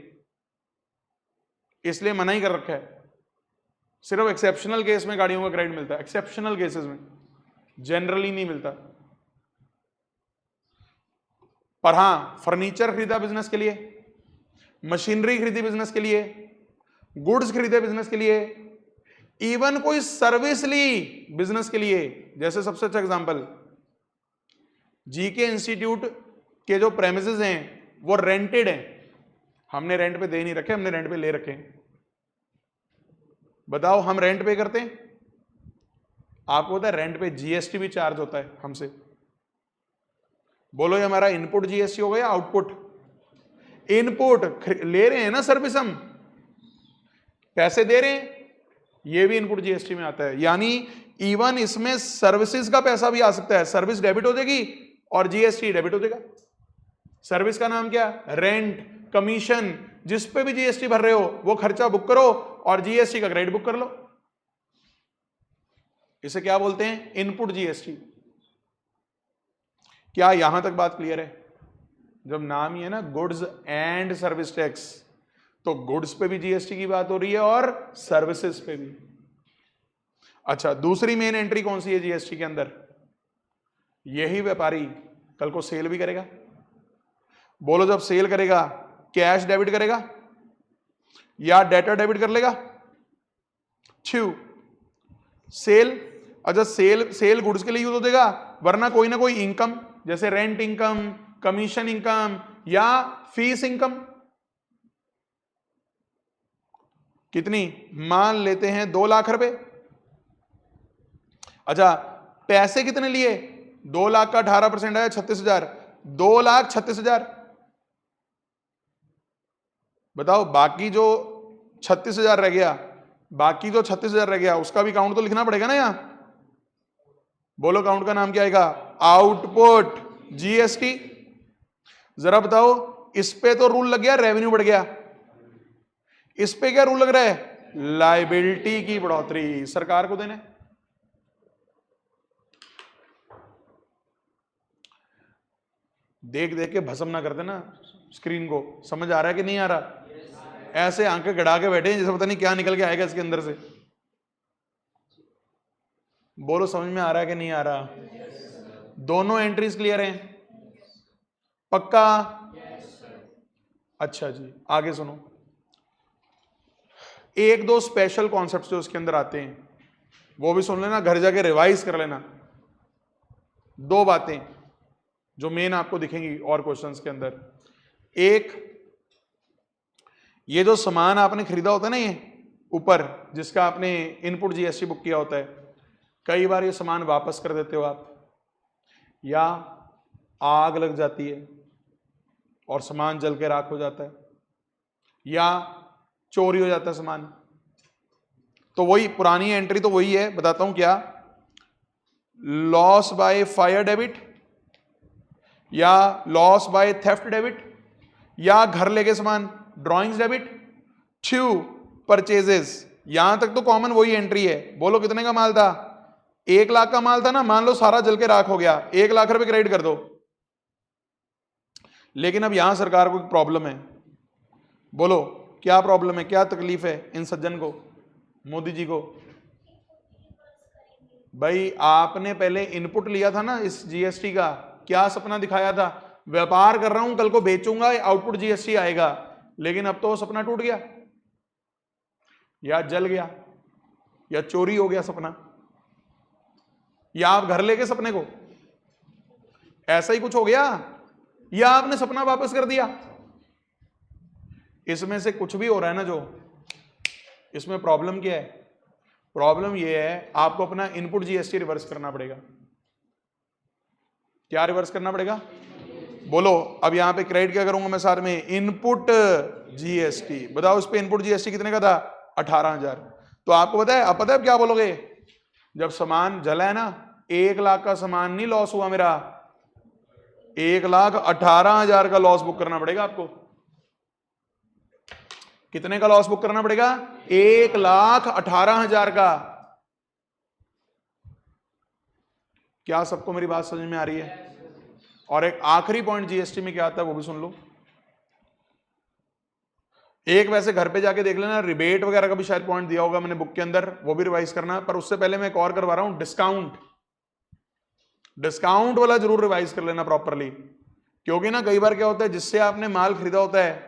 इसलिए मना ही कर रखा है। सिर्फ एक्सेप्शनल केस में गाड़ियों का क्रेडिट मिलता है, एक्सेप्शनल केसेस में, जनरली नहीं मिलता। पर हाँ, फर्नीचर खरीदा बिजनेस के लिए, मशीनरी खरीदी बिजनेस के लिए, गुड्स खरीदे बिजनेस के लिए, इवन कोई सर्विस ली बिजनेस के लिए। जैसे सबसे अच्छा एग्जांपल, जीके इंस्टीट्यूट के जो प्रेमिसेस हैं वो रेंटेड हैं, हमने रेंट पे दे नहीं रखे, हमने रेंट पे ले रखे हैं। बताओ, हम रेंट पे करते हैं, आपको पता है रेंट पे जीएसटी भी चार्ज होता है हमसे। बोलो, ये हमारा इनपुट जीएसटी हो गया, आउटपुट? इनपुट ले रहे हैं ना सर्विस, हम पैसे दे रहे हैं, ये भी इनपुट जीएसटी में आता है। यानी इवन इसमें सर्विसेज का पैसा भी आ सकता है, सर्विस डेबिट हो जाएगी और जीएसटी डेबिट हो जाएगा। सर्विस का नाम क्या? रेंट, कमीशन, जिस पे भी जीएसटी भर रहे हो वो खर्चा बुक करो और जीएसटी का क्रेडिट बुक कर लो। इसे क्या बोलते हैं? Input GST. क्या यहां तक बात क्लियर है? जब नाम ही है ना गुड्स एंड सर्विस टैक्स, तो गुड्स पे भी जीएसटी की बात हो रही है और सर्विसेज पे भी। अच्छा, दूसरी मेन एंट्री कौन सी है जीएसटी के अंदर? यही व्यापारी कल को सेल भी करेगा। बोलो, जब सेल करेगा कैश डेबिट करेगा या डेटर डेबिट कर लेगा? सेल। अच्छा, सेल गुड्स के लिए यूज हो जाएगा, वरना कोई ना कोई इनकम, जैसे रेंट इनकम, कमीशन इनकम या फीस इनकम। कितनी? मान लेते हैं 2 लाख रुपए। अच्छा, पैसे कितने लिए? 2 लाख का 18% आया 36,000, 2,36,000। बताओ, बाकी जो 36,000 रह गया, बाकी जो 36,000 रह गया उसका भी काउंट तो लिखना पड़ेगा ना यहां। बोलो, काउंट का नाम क्या आएगा? Output GST. जरा बताओ, इस पे तो रूल लग गया रेवेन्यू बढ़ गया, इस पे क्या रूल लग रहा है? लायबिलिटी की बढ़ोतरी सरकार को देने। देख देख के भस्म ना कर देना स्क्रीन को। समझ आ रहा है कि नहीं आ रहा? ऐसे आंखें गड़ा के बैठे हैं जैसे पता नहीं क्या निकल के आएगा इसके अंदर से। बोलो, समझ में आ रहा है कि नहीं आ रहा? दोनों एंट्रीज क्लियर हैं? पक्का? अच्छा जी, आगे सुनो। एक दो स्पेशल कॉन्सेप्ट्स जो उसके अंदर आते हैं वो भी सुन लेना, घर जाके रिवाइज कर लेना। 2 बातें जो मेन आपको दिखेंगी और क्वेश्चंस के अंदर। एक, ये जो सामान आपने खरीदा होता है ना, ये ऊपर जिसका आपने इनपुट जीएसटी बुक किया होता है, कई बार ये सामान वापस कर देते हो आप, या आग लग जाती है और सामान जल के राख हो जाता है, या चोरी हो जाता है सामान। तो वही पुरानी एंट्री तो वही है, बताता हूं क्या। लॉस बाय फायर डेबिट, या लॉस बाय थेफ्ट डेबिट, या घर लेके सामान ड्रॉइंग्स डेबिट। 2 परचेजेस, यहां तक तो कॉमन वही एंट्री है। बोलो, कितने का माल था? 1 लाख का माल था ना, मान लो सारा जल के राख हो गया, 1 लाख रुपए क्रेडिट कर दो। लेकिन अब यहां सरकार को प्रॉब्लम है। बोलो, क्या प्रॉब्लम है, क्या तकलीफ है इन सज्जन को, मोदी जी को? भाई, आपने पहले इनपुट लिया था ना इस जीएसटी का, क्या सपना दिखाया था? व्यापार कर रहा हूं, कल को बेचूंगा, आउटपुट जीएसटी आएगा। लेकिन अब तो सपना टूट गया, या जल गया, या चोरी हो गया सपना, या आप घर लेके सपने को, ऐसा ही कुछ हो गया, या आपने सपना वापस कर दिया। इसमें से कुछ भी हो रहा है ना जो, इसमें प्रॉब्लम क्या है? प्रॉब्लम यह है आपको अपना इनपुट जीएसटी रिवर्स करना पड़ेगा। क्या रिवर्स करना पड़ेगा? बोलो। अब यहां पे क्रेडिट क्या करूंगा मैं साथ में? Input GST. बताओ इस पे इनपुट जीएसटी कितने का था? 18,000। तो आपको पता है, अब पता है क्या बोलोगे? जब सामान जला है ना, 1 लाख का सामान नहीं लॉस हुआ मेरा, 1,18,000 का लॉस बुक करना पड़ेगा आपको। कितने का लॉस बुक करना पड़ेगा? 1,18,000 का। क्या सबको मेरी बात समझ में आ रही है? और एक आखिरी पॉइंट जीएसटी में क्या आता है वो भी सुन लो। एक वैसे घर पे जाके देख लेना, रिबेट वगैरह का भी शायद पॉइंट दिया होगा मैंने बुक के अंदर, वो भी रिवाइज करना। पर उससे पहले मैं एक और करवा रहा हूं, डिस्काउंट। डिस्काउंट वाला जरूर रिवाइज कर लेना प्रॉपरली, क्योंकि ना कई बार क्या होता है, जिससे आपने माल खरीदा होता है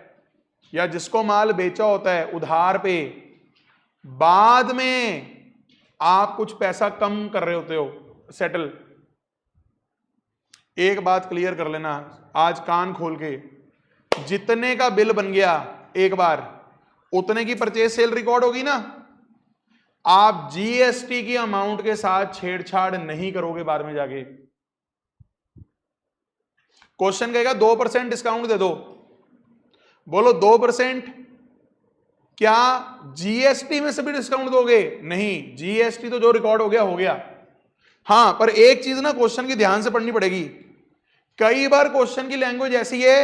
या जिसको माल बेचा होता है उधार पे, बाद में आप कुछ पैसा कम कर रहे होते हो सेटल। एक बात क्लियर कर लेना आज कान खोल के, जितने का बिल बन गया एक बार, उतने की परचेज सेल रिकॉर्ड होगी ना। आप जीएसटी की अमाउंट के साथ छेड़छाड़ नहीं करोगे बाद में जाके। क्वेश्चन कहेगा 2% डिस्काउंट दे दो, बोलो 2%, क्या जीएसटी में से भी डिस्काउंट दोगे? नहीं, जीएसटी तो जो रिकॉर्ड हो गया। हां, पर एक चीज ना क्वेश्चन की ध्यान से पढ़नी पड़ेगी। कई बार क्वेश्चन की लैंग्वेज ऐसी है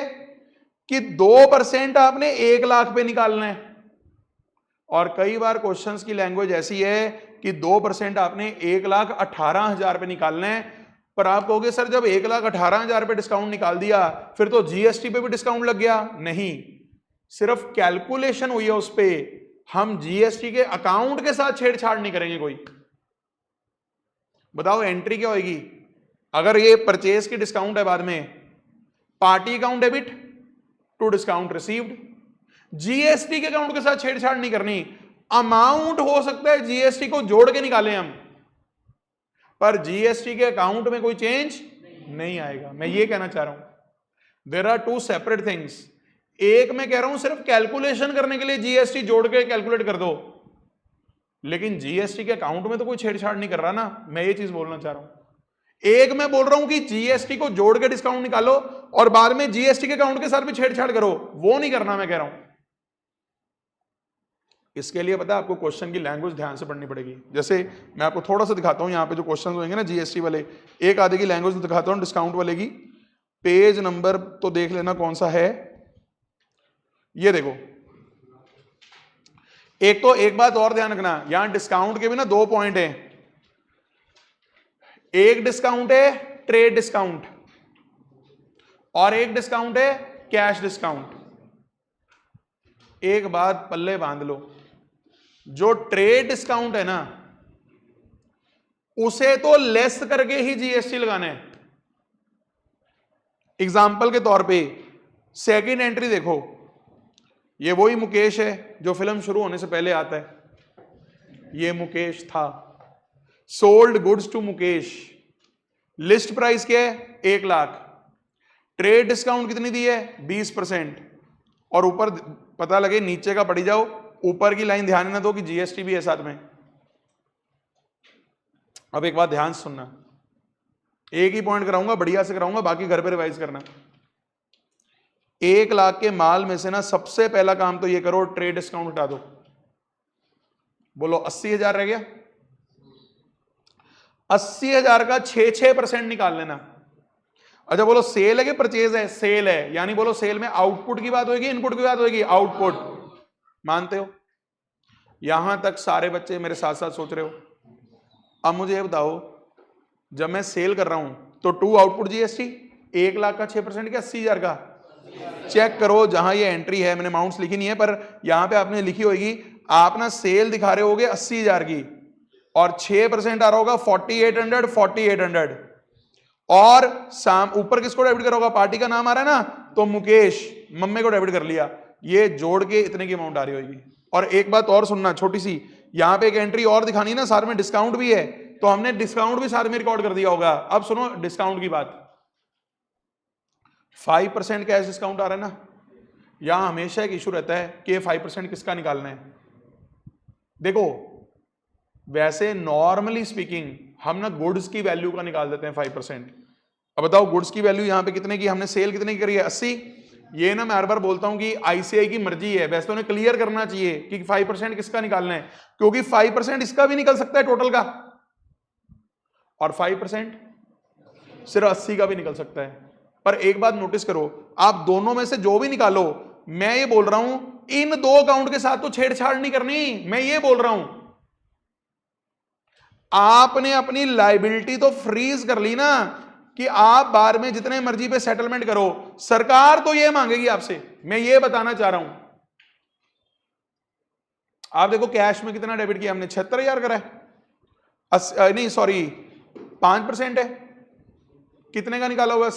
कि 2% आपने 1 लाख पे निकालना है, और कई बार क्वेश्चंस की लैंग्वेज ऐसी है कि 2% आपने 1,18,000 पे निकालना है। पर आप कहोगे सर जब 1,18,000 पे डिस्काउंट निकाल दिया फिर तो जीएसटी पे भी डिस्काउंट लग गया। नहीं, सिर्फ कैलकुलेशन हुई है उस पे, हम जीएसटी के अकाउंट के साथ छेड़छाड़ नहीं करेंगे कोई। बताओ एंट्री क्या होगी अगर ये परचेज की डिस्काउंट है? बाद में party account debit to discount received. GST के अकाउंट के साथ छेड़छाड़ नहीं करनी। अमाउंट हो सकता है जीएसटी को जोड़ के निकालें हम, पर जीएसटी के अकाउंट में कोई चेंज नहीं आएगा। मैं ये कहना चाह रहा हूं, there are two separate things. एक मैं कह रहा हूं सिर्फ कैलकुलेशन करने के लिए जीएसटी जोड़ के कैलकुलेट कर दो, लेकिन जीएसटी के अकाउंट में तो कोई छेड़छाड़ नहीं कर रहा ना। मैं ये चीज बोलना चाह रहा हूं। एक मैं बोल रहा हूं कि जीएसटी को जोड़ के डिस्काउंट निकालो और बाद में जीएसटी के अकाउंट के साथ भी छेड़छाड़ करो, वो नहीं करना मैं कह रहा हूं। इसके लिए पता है आपको क्वेश्चन की लैंग्वेज ध्यान से पढ़नी पड़ेगी। जैसे मैं आपको थोड़ा सा दिखाता हूं, यहां पे जो क्वेश्चन होंगे ना जीएसटी वाले, एक आधे की लैंग्वेज दिखाता हूं डिस्काउंट वाले की। पेज नंबर तो देख लेना कौन सा है, ये देखो। एक तो एक बात और ध्यान रखना, यहां डिस्काउंट के भी ना 2 पॉइंट हैं। एक डिस्काउंट है ट्रेड डिस्काउंट और एक डिस्काउंट है कैश डिस्काउंट। एक बात पल्ले बांध लो, जो ट्रेड डिस्काउंट है ना उसे तो लेस करके ही जीएसटी लगाना है। एग्जाम्पल के तौर पे सेकंड एंट्री देखो, ये वही मुकेश है जो फिल्म शुरू होने से पहले आता है। ये मुकेश था, sold goods to Mukesh. List price क्या है? 1 लाख। ट्रेड डिस्काउंट कितनी दी है? 20%। और ऊपर पता लगे नीचे का पड़ी जाओ, ऊपर की लाइन ध्यान न दो कि जीएसटी भी है साथ में। अब एक बात ध्यान से सुनना, एक ही पॉइंट कराऊंगा, बढ़िया से कराऊंगा, बाकी घर पे रिवाइज करना। 1 लाख के माल में से ना सबसे पहला काम तो ये करो, ट्रेड डिस्काउंट हटा दो। बोलो 80,000 रह गया। 80,000 का 6% निकाल लेना। अच्छा बोलो सेल है कि परचेज है? सेल है, यानी बोलो सेल में आउटपुट की बात होगी, इनपुट की बात होगी? आउटपुट। मानते हो? यहां तक सारे बच्चे मेरे साथ साथ सोच रहे हो? अब मुझे ये बताओ, जब मैं सेल कर रहा हूं तो टू आउटपुट जीएसटी 1 लाख का 6% क्या 80,000 का? चेक करो, जहां ये एंट्री है, मैंने अमाउंट्स लिखी नहीं है पर यहां पे आपने लिखी होगी, आप ना सेल दिखा रहे होगे 80,000 की और 6% आ रहा होगा 4800 और ऊपर किसको डेबिट करा होगा? पार्टी का नाम आ रहा है ना, तो मुकेश मम्मी को डेबिट कर लिया। ये जोड़ के इतने की अमाउंट आ रही होगी। और एक बात और सुनना छोटी सी, यहां पे एक एंट्री और दिखानी है ना, साथ में डिस्काउंट भी है, तो हमने डिस्काउंट भी साथ में रिकॉर्ड कर दिया होगा। अब सुनो डिस्काउंट की बात, 5% कैश डिस्काउंट आ रहा है ना, यहां हमेशा एक इशू रहता है कि 5% किसका निकालना है। देखो वैसे नॉर्मली स्पीकिंग हम ना गुड्स की वैल्यू का निकाल देते हैं 5%, अब बताओ गुड्स की वैल्यू यहां पे कितने की, हमने सेल कितने की करी है 80। ये ना मैं हर बार बोलता हूं कि आईसीआई की मर्जी है, वैसे तो उन्हें क्लियर करना चाहिए कि 5% किसका निकालना है, क्योंकि 5% इसका भी निकल सकता है टोटल का, और 5% सिर्फ 80 का भी निकल सकता है। पर एक बात नोटिस करो, आप दोनों में से जो भी निकालो, मैं ये बोल रहा हूं इन दो अकाउंट के साथ तो छेड़छाड़ नहीं करनी, मैं ये बोल रहा हूं। आपने अपनी लायबिलिटी तो फ्रीज कर ली ना कि आप बार में जितने मर्जी पे सेटलमेंट करो, सरकार तो ये मांगेगी आपसे, मैं ये बताना चाह रहा हूं। आप देखो कैश में कितना डेबिट किया हमने, 76,000 करा है, नहीं सॉरी 5% है, कितने का निकाला हुआ,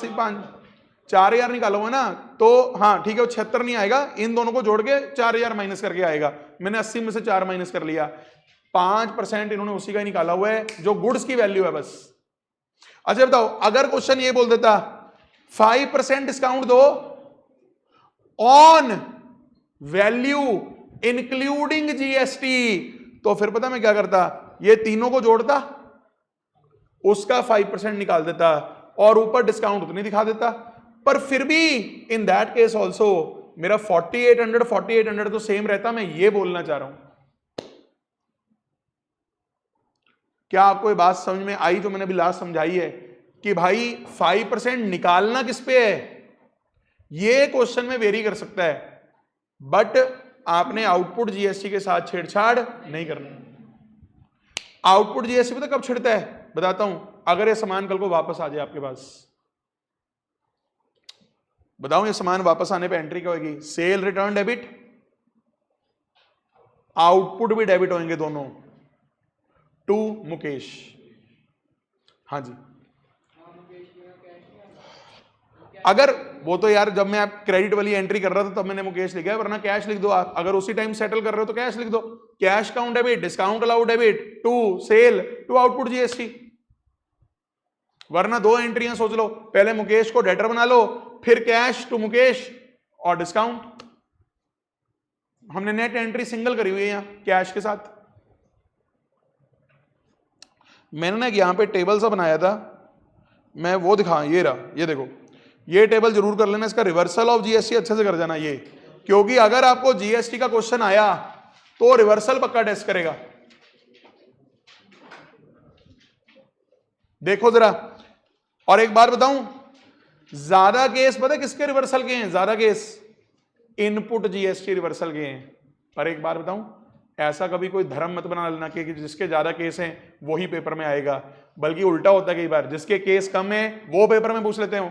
4,000 निकाला हुआ ना, तो हाँ ठीक है, वो 76 नहीं आएगा, इन दोनों को जोड़ के 4,000 माइनस करके आएगा, मैंने 80 में से 4 माइनस कर लिया, 5% इन्होंने उसी का ही निकाला हुआ है जो गुड्स की वैल्यू है बस। अच्छा बताओ, अगर क्वेश्चन ये बोल देता 5% डिस्काउंट दो ऑन वैल्यू इंक्लूडिंग जीएसटी, तो फिर पता मैं क्या करता, ये तीनों को जोड़ता, उसका 5% निकाल देता और ऊपर डिस्काउंट उतनी दिखा देता। पर फिर भी इन दैट केस ऑल्सो मेरा 4800 तो सेम रहता, मैं ये बोलना चाह रहा हूं। क्या आपको ये बात समझ में आई जो मैंने अभी लास्ट समझाई है कि भाई 5% निकालना किस पे है, ये क्वेश्चन में वेरी कर सकता है, बट आपने आउटपुट जीएसटी के साथ छेड़छाड़ नहीं करना। आउटपुट जीएसटी पता कब छिड़ता है, बताता हूं, अगर ये सामान कल को वापस आ जाए आपके पास, बताऊं ये सामान वापस आने पे एंट्री क्या होगी, सेल रिटर्न डेबिट, आउटपुट भी डेबिट होंगे दोनों, टू मुकेश। हाँ जी, अगर वो तो यार जब मैं आप क्रेडिट वाली एंट्री कर रहा था तब मैंने मुकेश लिखा है, वरना कैश लिख दो आप, अगर उसी टाइम सेटल कर रहे हो तो कैश लिख दो, cash account debit, discount allowed debit, to sale, to output GST. वरना दो एंट्रियां सोच लो, पहले मुकेश को डेटर बना लो, फिर कैश टू मुकेश और डिस्काउंट। हमने नेट एंट्री सिंगल करी हुई है यहां कैश के साथ। मैंने ना यहां पे टेबल सा बनाया था, मैं वो दिखा, ये रहा, ये देखो, ये टेबल जरूर कर लेना, इसका रिवर्सल ऑफ जीएसटी अच्छे से कर जाना ये, क्योंकि अगर आपको जीएसटी का क्वेश्चन आया तो रिवर्सल पक्का टेस्ट करेगा। देखो जरा, और एक बात बताऊं, ज्यादा केस पता है किसके रिवर्सल के हैं, ज्यादा केस इनपुट जीएसटी रिवर्सल के हैं। पर एक बार बताऊं, ऐसा कभी कोई धर्म मत बना लेना कि जिसके ज्यादा केस हैं वही पेपर में आएगा, बल्कि उल्टा होता है कई बार, जिसके केस कम है वो पेपर में पूछ लेते हो।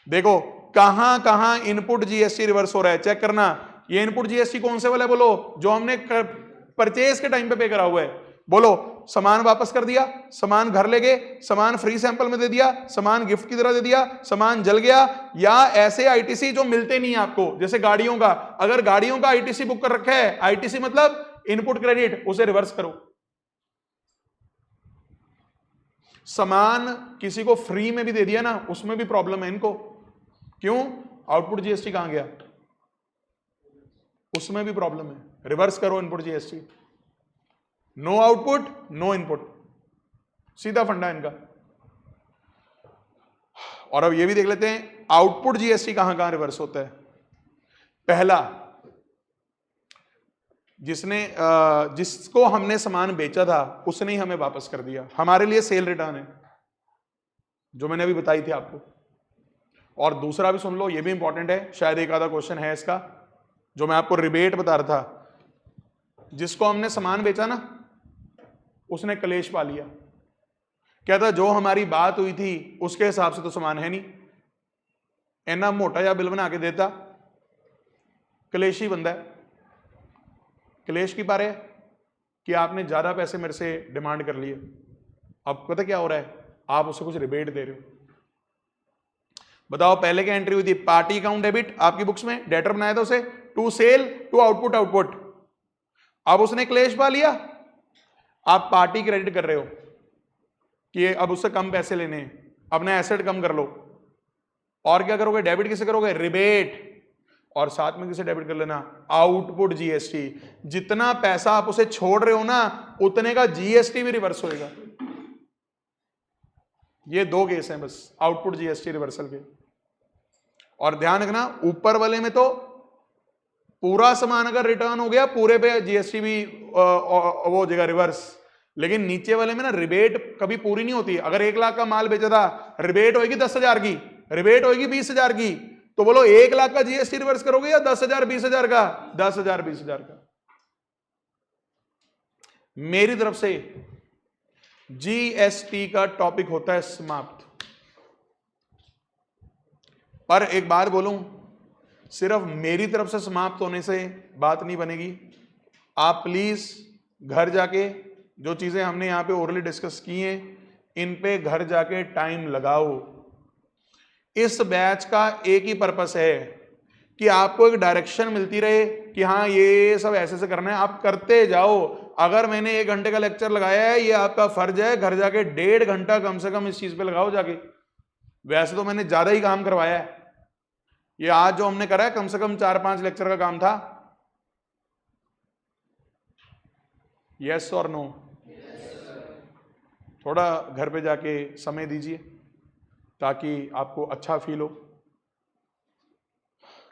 देखो कहां कहां इनपुट जीएसटी रिवर्स हो रहा है, चेक करना। ये इनपुट जीएसटी कौन से वाला है, बोलो, जो हमने परचेज के टाइम पे करा हुआ है, बोलो। सामान वापस कर दिया, सामान घर ले गए, सामान फ्री सैंपल में दे दिया, सामान गिफ्ट की तरह दे दिया, सामान जल गया, या ऐसे आईटीसी जो मिलते नहीं है आपको, जैसे गाड़ियों का, अगर गाड़ियों का आईटीसी बुक कर रखा है, आईटीसी मतलब इनपुट क्रेडिट, उसे रिवर्स करो। सामान किसी को फ्री में भी दे दिया ना, उसमें भी प्रॉब्लम है इनको, क्यों, आउटपुट जीएसटी कहां गया, उसमें भी प्रॉब्लम है, रिवर्स करो input GST. No output no input, सीधा फंडा इनका। और अब ये भी देख लेते हैं आउटपुट जीएसटी कहां कहां रिवर्स होता है। पहला, जिसको हमने सामान बेचा था उसने ही हमें वापस कर दिया, हमारे लिए सेल रिटर्न है, जो मैंने अभी बताई थी आपको। और दूसरा भी सुन लो, ये भी इंपॉर्टेंट है, शायद एक आधा क्वेश्चन है इसका, जो मैं आपको रिबेट बता रहा था, जिसको हमने सामान बेचा ना उसने कलेश पा लिया, कहता जो हमारी बात हुई थी उसके हिसाब से तो सामान है नहीं, इतना मोटा या बिल बना के देता, कलेशी बंदा है। कलेश की पारे कि आपने ज्यादा पैसे मेरे से डिमांड कर लिए, अब पता क्या हो रहा है, आप उसे कुछ रिबेट दे रहे हो। बताओ पहले क्या एंट्री हुई थी, पार्टी अकाउंट डेबिट आपकी बुक्स में, डेटर बनाया था उसे, to sale to output output. अब उसने क्लेश पा लिया, आप पार्टी क्रेडिट कर रहे हो कि अब उससे कम पैसे लेने हैं, अपना एसेट कम कर लो। और क्या करोगे, डेबिट किसे करोगे, रिबेट, और साथ में किसे डेबिट कर लेना, आउटपुट जीएसटी। जितना पैसा आप उसे छोड़ रहे हो ना, उतने का जीएसटी भी रिवर्स होएगा। ये 2 केस हैं बस आउटपुट जीएसटी रिवर्सल के। और ध्यान रखना, ऊपर वाले में तो पूरा सामान अगर रिटर्न हो गया पूरे पे जीएसटी भी वो हो जाएगा रिवर्स, लेकिन नीचे वाले में ना रिबेट कभी पूरी नहीं होती। अगर 1 लाख का माल बेचा था, रिबेट होगी 10,000 की, रिबेट होगी 20,000 की, तो बोलो 1 लाख का जीएसटी रिवर्स करोगे या 10,000 20,000 का? 10,000 20,000 का। मेरी तरफ से जीएसटी का टॉपिक होता है समाप्त। पर एक बात बोलूं, सिर्फ मेरी तरफ से समाप्त होने से बात नहीं बनेगी। आप प्लीज घर जाके जो चीजें हमने यहां पे ओरली डिस्कस की हैं, इन पे घर जाके टाइम लगाओ। इस बैच का एक ही पर्पस है कि आपको एक डायरेक्शन मिलती रहे कि हाँ ये सब ऐसे से करना है, आप करते जाओ। अगर मैंने 1 घंटे का लेक्चर लगाया है, ये आपका फर्ज है घर जाके 1.5 घंटा कम से कम इस चीज पे लगाओ जाके। वैसे तो मैंने ज्यादा ही काम करवाया है, ये आज जो हमने करा है कम से कम 4-5 लेक्चर का काम था। यस और नो? थोड़ा घर पे जाके समय दीजिए ताकि आपको अच्छा फील हो।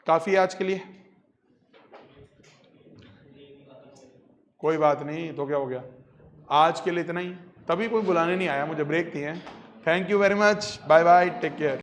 काफी है आज के लिए? कोई बात नहीं, तो क्या हो गया, आज के लिए इतना ही। तभी कोई बुलाने नहीं आया, मुझे ब्रेक दिए। Thank you very much, bye bye, take care.